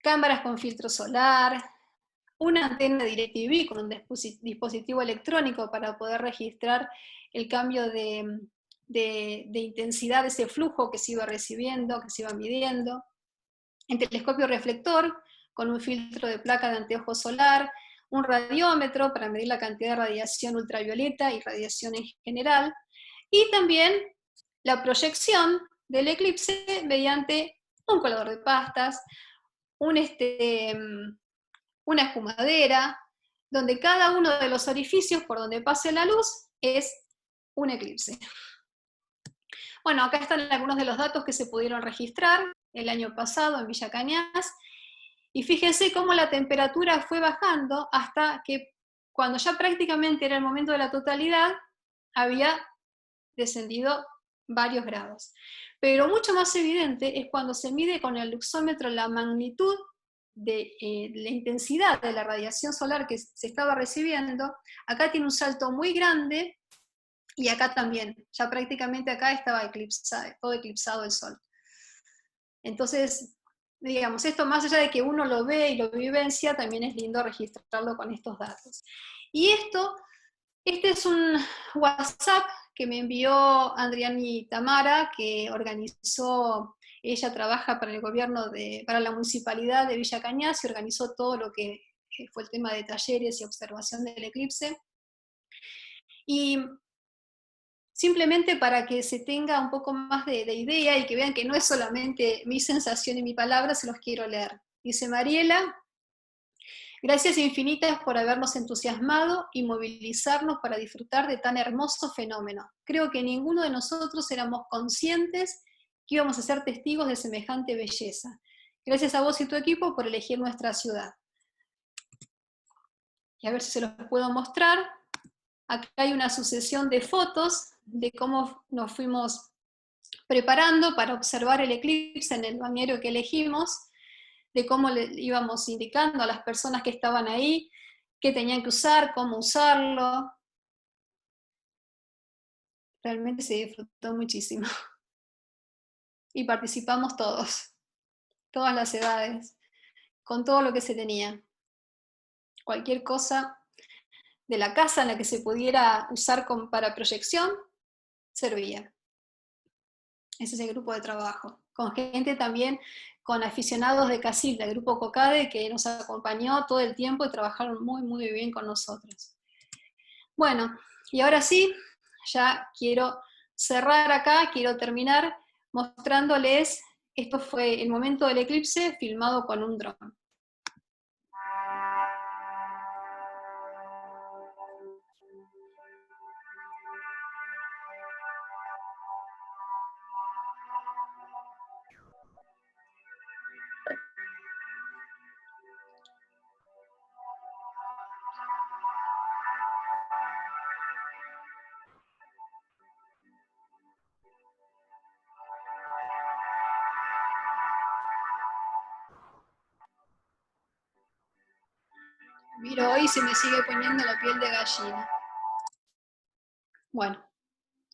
cámaras con filtro solar, una antena DirecTV con un dispositivo electrónico para poder registrar el cambio de intensidad de ese flujo que se iba recibiendo, que se iba midiendo, el telescopio reflector con un filtro de placa de anteojo solar, un radiómetro para medir la cantidad de radiación ultravioleta y radiación en general, y también la proyección del eclipse mediante un colador de pastas, una espumadera, donde cada uno de los orificios por donde pase la luz es un eclipse. Bueno, acá están algunos de los datos que se pudieron registrar el año pasado en Villa Cañas, y fíjense cómo la temperatura fue bajando hasta que cuando ya prácticamente era el momento de la totalidad, había descendido varios grados. Pero mucho más evidente es cuando se mide con el luxómetro la magnitud de la intensidad de la radiación solar que se estaba recibiendo. Acá tiene un salto muy grande, y acá también, ya prácticamente acá estaba todo eclipsado el sol. Entonces, digamos, esto más allá de que uno lo ve y lo vivencia, también es lindo registrarlo con estos datos. Y este es un WhatsApp que me envió Andriani Tamara, que organizó, ella trabaja para el gobierno, para la municipalidad de Villa Cañas, y organizó todo lo que fue el tema de talleres y observación del eclipse. Y simplemente para que se tenga un poco más de idea y que vean que no es solamente mi sensación y mi palabra, se los quiero leer. Dice Mariela: gracias infinitas por habernos entusiasmado y movilizarnos para disfrutar de tan hermoso fenómeno. Creo que ninguno de nosotros éramos conscientes que íbamos a ser testigos de semejante belleza. Gracias a vos y tu equipo por elegir nuestra ciudad. Y a ver si se los puedo mostrar. Acá hay una sucesión de fotos de cómo nos fuimos preparando para observar el eclipse en el balneario que elegimos, de cómo le íbamos indicando a las personas que estaban ahí, qué tenían que usar, cómo usarlo. Realmente se disfrutó muchísimo. Y participamos todos, todas las edades, con todo lo que se tenía. Cualquier cosa de la casa en la que se pudiera usar para proyección, servía. Ese es el grupo de trabajo. Con gente también, con aficionados de Casilda, el grupo COCADE, que nos acompañó todo el tiempo y trabajaron muy, muy bien con nosotros. Bueno, y ahora sí, ya quiero cerrar acá, quiero terminar mostrándoles, esto fue el momento del eclipse filmado con un dron. Miro hoy y se me sigue poniendo la piel de gallina. Bueno,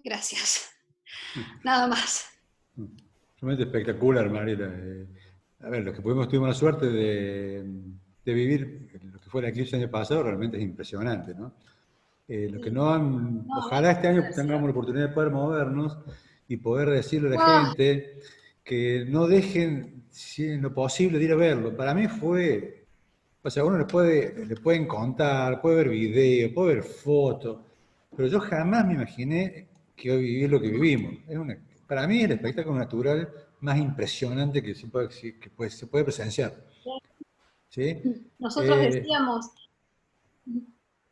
gracias. Nada más. Realmente espectacular, Mariela. A ver, los que tuvimos la suerte de vivir lo que fue el eclipse el año pasado, realmente es impresionante, ¿no? Los que no han, ojalá este año tengamos la oportunidad de poder movernos y poder decirle a la gente que no dejen, si en lo posible, de ir a verlo. Para mí fue, o sea, uno le pueden contar, puede ver videos, puede ver fotos, pero yo jamás me imaginé que iba a vivir lo que vivimos. Para mí es el espectáculo natural más impresionante que se puede presenciar. ¿Sí? Nosotros decíamos,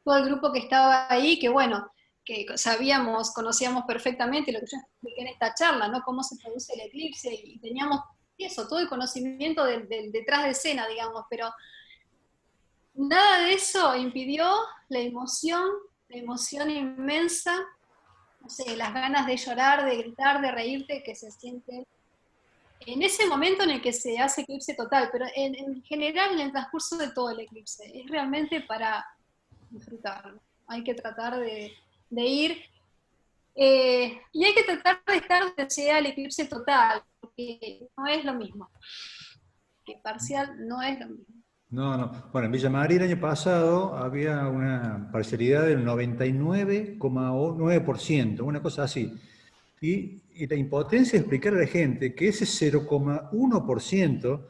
todo el grupo que estaba ahí, que bueno, que conocíamos perfectamente lo que yo expliqué en esta charla, ¿no? Cómo se produce el eclipse, y teníamos eso, todo el conocimiento del detrás de escena, digamos, pero nada de eso impidió la emoción inmensa, no sé, las ganas de llorar, de gritar, de reírte, que se siente en ese momento en el que se hace eclipse total, pero en general en el transcurso de todo el eclipse. Es realmente para disfrutarlo. Hay que tratar de ir, y hay que tratar de estar donde sea el eclipse total, porque no es lo mismo. Que parcial no es lo mismo. No. Bueno, en Villa María el año pasado había una parcialidad del 99,9%, una cosa así. Y la impotencia de explicar a la gente que ese 0,1%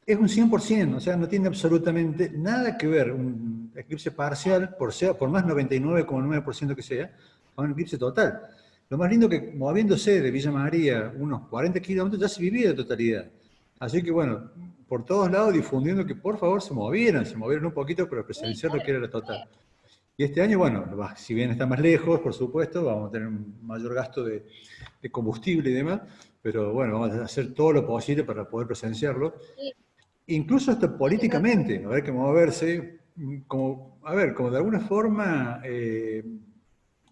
Es un 100%, o sea, no tiene absolutamente nada que ver un eclipse parcial, por más 99,9% que sea, a un eclipse total. Lo más lindo que moviéndose de Villa María unos 40 kilómetros ya se vivía de totalidad. Así que bueno, por todos lados difundiendo que por favor se movieran un poquito para presenciar lo que era la total. Y este año, bueno, si bien está más lejos, por supuesto, vamos a tener un mayor gasto de combustible y demás, pero bueno, vamos a hacer todo lo posible para poder presenciarlo. Incluso hasta políticamente, habrá que moverse, como de alguna forma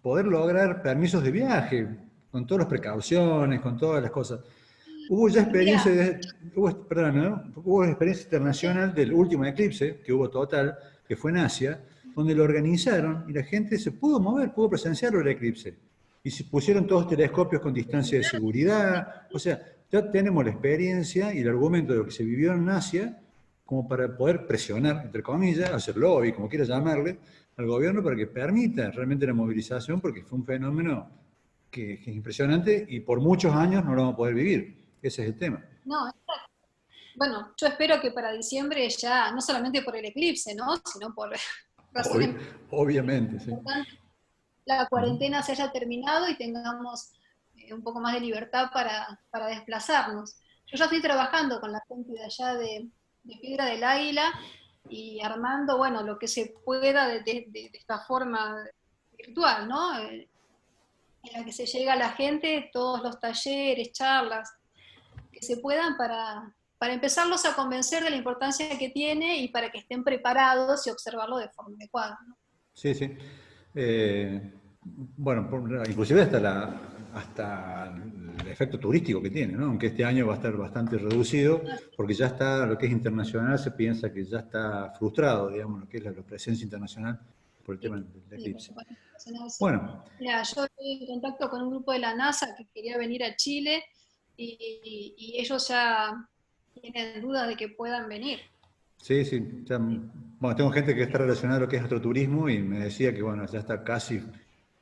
poder lograr permisos de viaje, con todas las precauciones, con todas las cosas. Hubo ya experiencia, hubo experiencia internacional del último eclipse, que hubo total, que fue en Asia, donde lo organizaron y la gente se pudo mover, pudo presenciar el eclipse. Y se pusieron todos telescopios con distancia de seguridad, o sea, ya tenemos la experiencia y el argumento de lo que se vivió en Asia como para poder presionar, entre comillas, hacer lobby, como quieras llamarle, al gobierno para que permita realmente la movilización, porque fue un fenómeno que es impresionante y por muchos años no lo vamos a poder vivir. Ese es el tema. No, bueno, yo espero que para diciembre ya, no solamente por el eclipse, ¿no? Sino por razones... Obviamente, sí. La cuarentena se haya terminado y tengamos un poco más de libertad para desplazarnos. Yo ya estoy trabajando con la gente de allá de Piedra del Águila y armando, bueno, lo que se pueda de esta forma virtual, ¿no? En la que se llega a la gente, todos los talleres, charlas, que se puedan para empezarlos a convencer de la importancia que tiene y para que estén preparados y observarlo de forma adecuada, ¿no? Sí, sí. Bueno, inclusive hasta el efecto turístico que tiene, ¿no? Aunque este año va a estar bastante reducido, porque ya está, lo que es internacional se piensa que ya está frustrado, digamos, lo que es la presencia internacional por el tema del eclipse. Bueno. Mira, yo estoy en contacto con un grupo de la NASA que quería venir a Chile y ellos ya tienen dudas de que puedan venir. Sí, sí. Ya, bueno, tengo gente que está relacionada a lo que es astroturismo y me decía que, bueno, ya está casi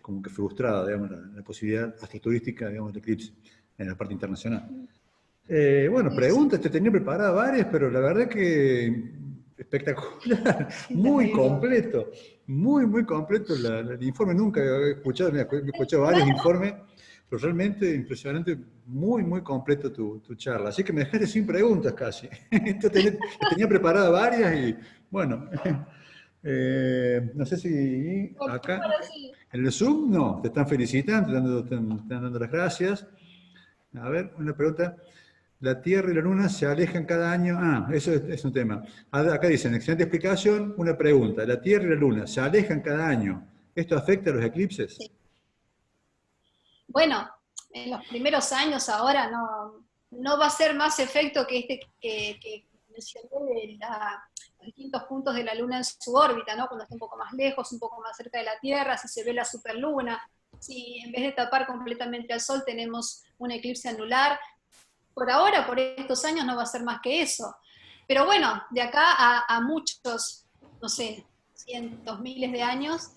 como que frustrada, digamos, la posibilidad astroturística, digamos, del eclipse en la parte internacional. Bueno, preguntas, te tenía preparadas varias, pero la verdad que espectacular, muy completo, muy completo el informe. Nunca he escuchado, he escuchado varios informes, pero realmente impresionante, muy completo tu charla. Así que me dejaste sin preguntas casi. Tenía preparadas varias y bueno, no sé si acá, en el Zoom, no, te están felicitando, te están dando las gracias. A ver, una pregunta. La Tierra y la Luna se alejan cada año. Eso es un tema. Acá dicen, excelente explicación, una pregunta. La Tierra y la Luna se alejan cada año. ¿Esto afecta a los eclipses? Sí. Bueno, en los primeros años ahora no va a ser más efecto que este que mencioné de los distintos puntos de la Luna en su órbita, ¿no? Cuando está un poco más lejos, un poco más cerca de la Tierra, si se ve la superluna, si en vez de tapar completamente al Sol tenemos un eclipse anular. Por ahora, por estos años, no va a ser más que eso. Pero bueno, de acá a muchos, no sé, cientos, miles de años,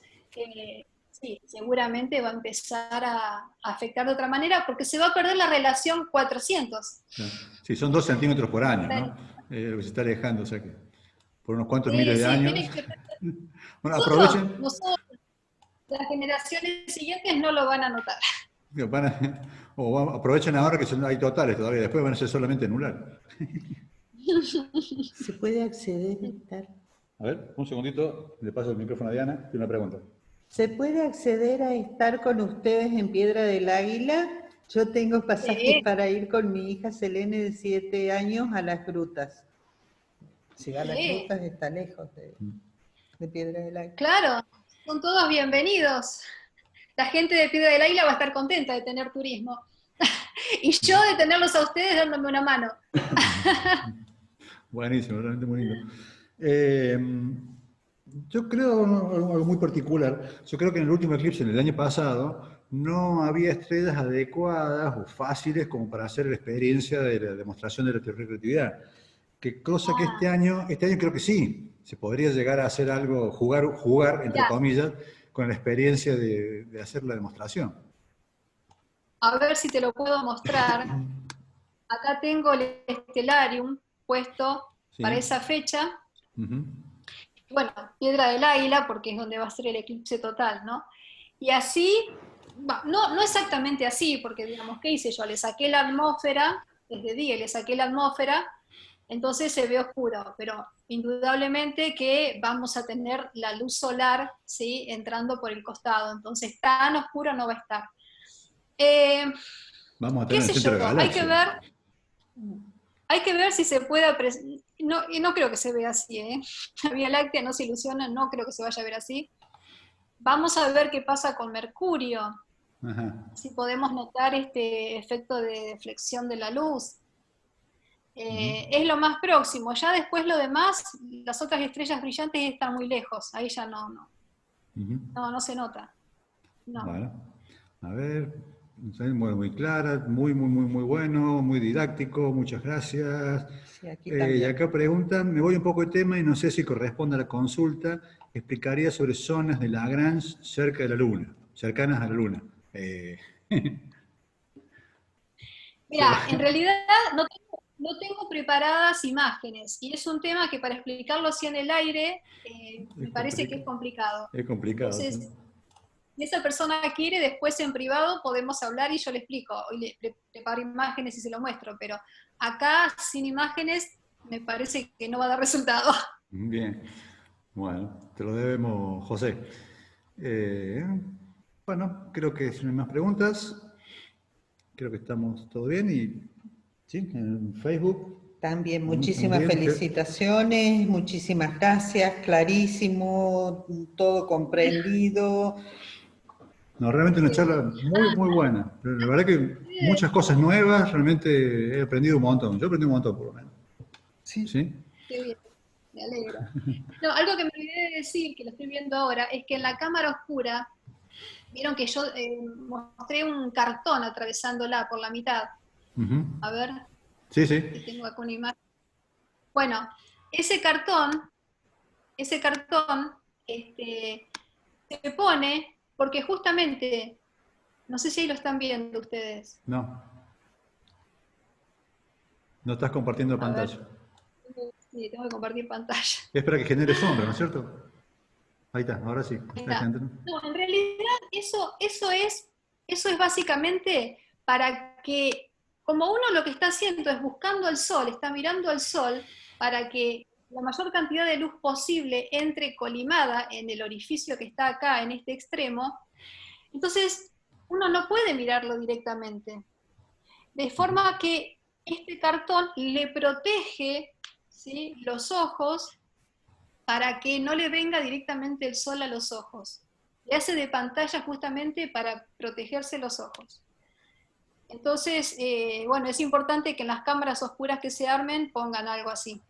sí, seguramente va a empezar a afectar de otra manera, porque se va a perder la relación 400. Sí, son 2 centímetros por año, ¿no? Lo que se está alejando, o sea que por unos cuantos miles de años. Bueno, aprovechen. Nosotros, las generaciones siguientes no lo van a notar. Aprovechen ahora que hay totales todavía, después van a ser solamente anular. ¿Se puede acceder a estar? A ver, un segundito, le paso el micrófono a Diana, tiene una pregunta. ¿Se puede acceder a estar con ustedes en Piedra del Águila? Yo tengo pasajes para ir con mi hija Selene de 7 años a las grutas. Llegar a las grutas está lejos de Piedra del Águila. Claro, son todos bienvenidos. La gente de Piedra del Águila va a estar contenta de tener turismo. Y yo de tenerlos a ustedes dándome una mano. Buenísimo, realmente muy lindo. Yo creo algo muy particular. Yo creo que en el último eclipse, en el año pasado, no había estrellas adecuadas o fáciles como para hacer la experiencia de la demostración de la teoría de relatividad. Que cosa que este año creo que sí, se podría llegar a hacer algo, jugar entre comillas, con la experiencia de hacer la demostración. A ver si te lo puedo mostrar. Acá tengo el Stellarium puesto para esa fecha. Bueno, Piedra del Águila, porque es donde va a ser el eclipse total, ¿no? Y así, no exactamente así, porque digamos, ¿qué hice yo? Le saqué la atmósfera, desde día le saqué la atmósfera, entonces se ve oscuro, pero indudablemente que vamos a tener la luz solar, ¿sí?, entrando por el costado, entonces tan oscuro no va a estar. Vamos a tener ¿Qué sé yo? Hay que ver si se puede y no creo que se vea así, ¿eh? La Vía Láctea no se ilusiona, no creo que se vaya a ver así. Vamos a ver qué pasa con Mercurio, si podemos notar este efecto de deflexión de la luz. Es lo más próximo, ya después lo demás, las otras estrellas brillantes están muy lejos, ahí ya no se nota. No. Bueno, a ver, muy clara, muy bueno, muy didáctico, muchas gracias. Sí, aquí y acá preguntan, me voy un poco de tema y no sé si corresponde a la consulta, explicaría sobre zonas de Lagrange cerca de la Luna, cercanas a la Luna. Mira, en realidad no tengo preparadas imágenes, y es un tema que para explicarlo así en el aire, me parece que es complicado. Es complicado. Entonces, si esa persona quiere, después en privado podemos hablar y yo le explico, y le preparo imágenes y se lo muestro, pero acá sin imágenes me parece que no va a dar resultado. Bien, bueno, te lo debemos, José. Bueno, creo que si no hay más preguntas, creo que estamos todo bien y sí, en Facebook. También muchísimas felicitaciones, muchísimas gracias, clarísimo, todo comprendido. No, realmente una charla muy buena. La verdad que muchas cosas nuevas, realmente he aprendido un montón. Yo aprendí un montón, por lo menos. ¿Sí? Qué bien, me alegro. No, algo que me olvidé de decir, que lo estoy viendo ahora, es que en la cámara oscura, vieron que yo mostré un cartón atravesándola por la mitad. A ver. Sí. Tengo acá una imagen. Bueno, ese cartón se pone porque justamente, no sé si ahí lo están viendo ustedes. No estás compartiendo pantalla. Sí, tengo que compartir pantalla. Es para que genere sombra, ¿no es cierto? Ahí está, ahora sí. No, en realidad eso es básicamente para que, como uno lo que está haciendo es buscando el sol, está mirando al sol, para que la mayor cantidad de luz posible entre colimada en el orificio que está acá, en este extremo, entonces uno no puede mirarlo directamente. De forma que este cartón le protege, ¿sí?, los ojos, para que no le venga directamente el sol a los ojos. Le hace de pantalla justamente para protegerse los ojos. Entonces, bueno, es importante que en las cámaras oscuras que se armen pongan algo así.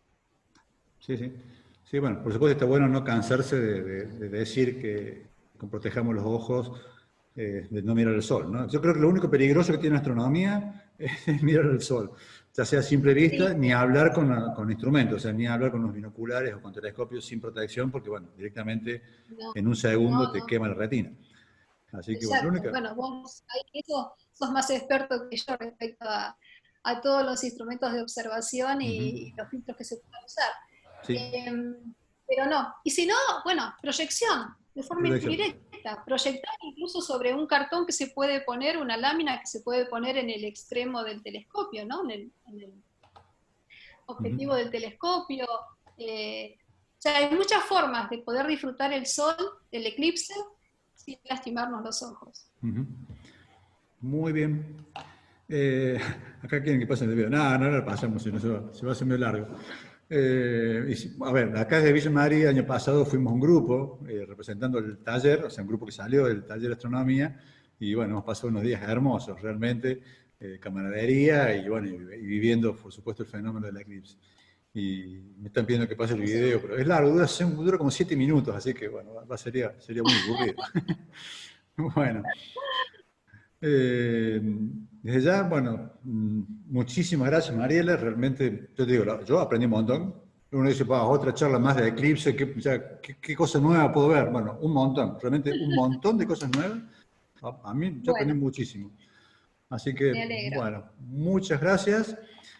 Sí, bueno, por supuesto está bueno no cansarse de decir que protejamos los ojos, de no mirar el sol, ¿no? Yo creo que lo único peligroso que tiene la astronomía es mirar el sol, ya sea a simple vista, ni hablar con instrumentos, o sea, ni hablar con los binoculares o con telescopios sin protección, porque, bueno, directamente en un segundo te quema la retina. Así que, bueno, vos sos más experto que yo respecto a todos los instrumentos de observación y los filtros que se pueden usar. Sí. Pero no. Y si no, bueno, proyección, de forma indirecta. Proyectar incluso sobre un cartón que se puede poner, una lámina que se puede poner en el extremo del telescopio, ¿no? En el objetivo del telescopio. O sea, hay muchas formas de poder disfrutar el sol, el eclipse, sin lastimarnos los ojos. Muy bien. Acá quieren que pasen el video. No lo pasamos, si no se va a hacer muy largo. A ver, acá desde Villa María, el año pasado fuimos un grupo representando el taller, o sea, un grupo que salió del taller de astronomía, y bueno, hemos pasado unos días hermosos, realmente, camaradería y bueno, y viviendo, por supuesto, el fenómeno del eclipse. Y me están pidiendo que pase el video, pero es largo, dura como 7 minutos, así que bueno, sería muy aburrido. Bueno. Desde ya, bueno, muchísimas gracias, Mariela. Realmente, yo te digo, yo aprendí un montón. Uno dice, otra charla más de eclipse, ¿qué cosa nueva puedo ver? Bueno, un montón, realmente un montón de cosas nuevas. A mí, yo aprendí muchísimo. Así que, bueno, muchas gracias.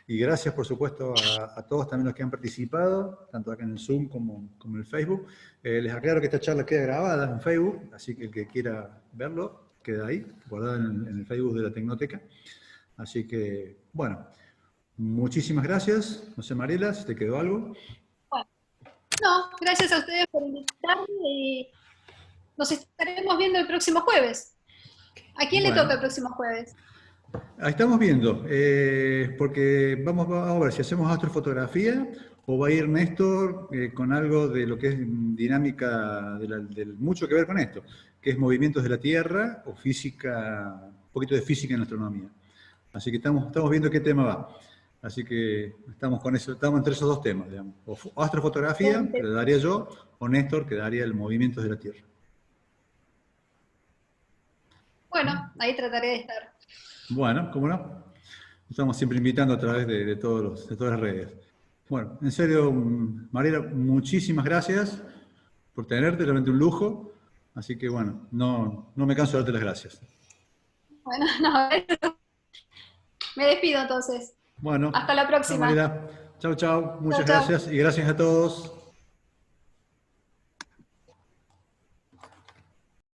Y gracias, por supuesto, a todos también los que han participado, tanto acá en el Zoom como en el Facebook. Les aclaro que esta charla queda grabada en Facebook, así que el que quiera verlo, queda ahí, guardado en el Facebook de la Tecnoteca. Así que, bueno, muchísimas gracias. No sé, Mariela, si te quedó algo. Bueno, no, gracias a ustedes por invitarme y nos estaremos viendo el próximo jueves. ¿A quién le toca el próximo jueves? Ahí estamos viendo, porque vamos a ver si hacemos astrofotografía o va a ir Néstor con algo de lo que es dinámica, mucho que ver con esto, que es movimientos de la Tierra o física, un poquito de física en astronomía. Así que estamos viendo qué tema va. Así que estamos con eso, estamos entre esos dos temas, digamos. O astrofotografía, que le daría yo, o Néstor, que daría el movimientos de la Tierra. Bueno, ahí trataré de estar. Bueno, ¿cómo no? Estamos siempre invitando a través de todas las redes. Bueno, en serio, Mariela, muchísimas gracias por tenerte, realmente un lujo. Así que bueno, no me canso de darte las gracias. Bueno, no, me despido entonces. Bueno, hasta la próxima. Chao, Mariela. Chao. Muchas gracias y gracias a todos.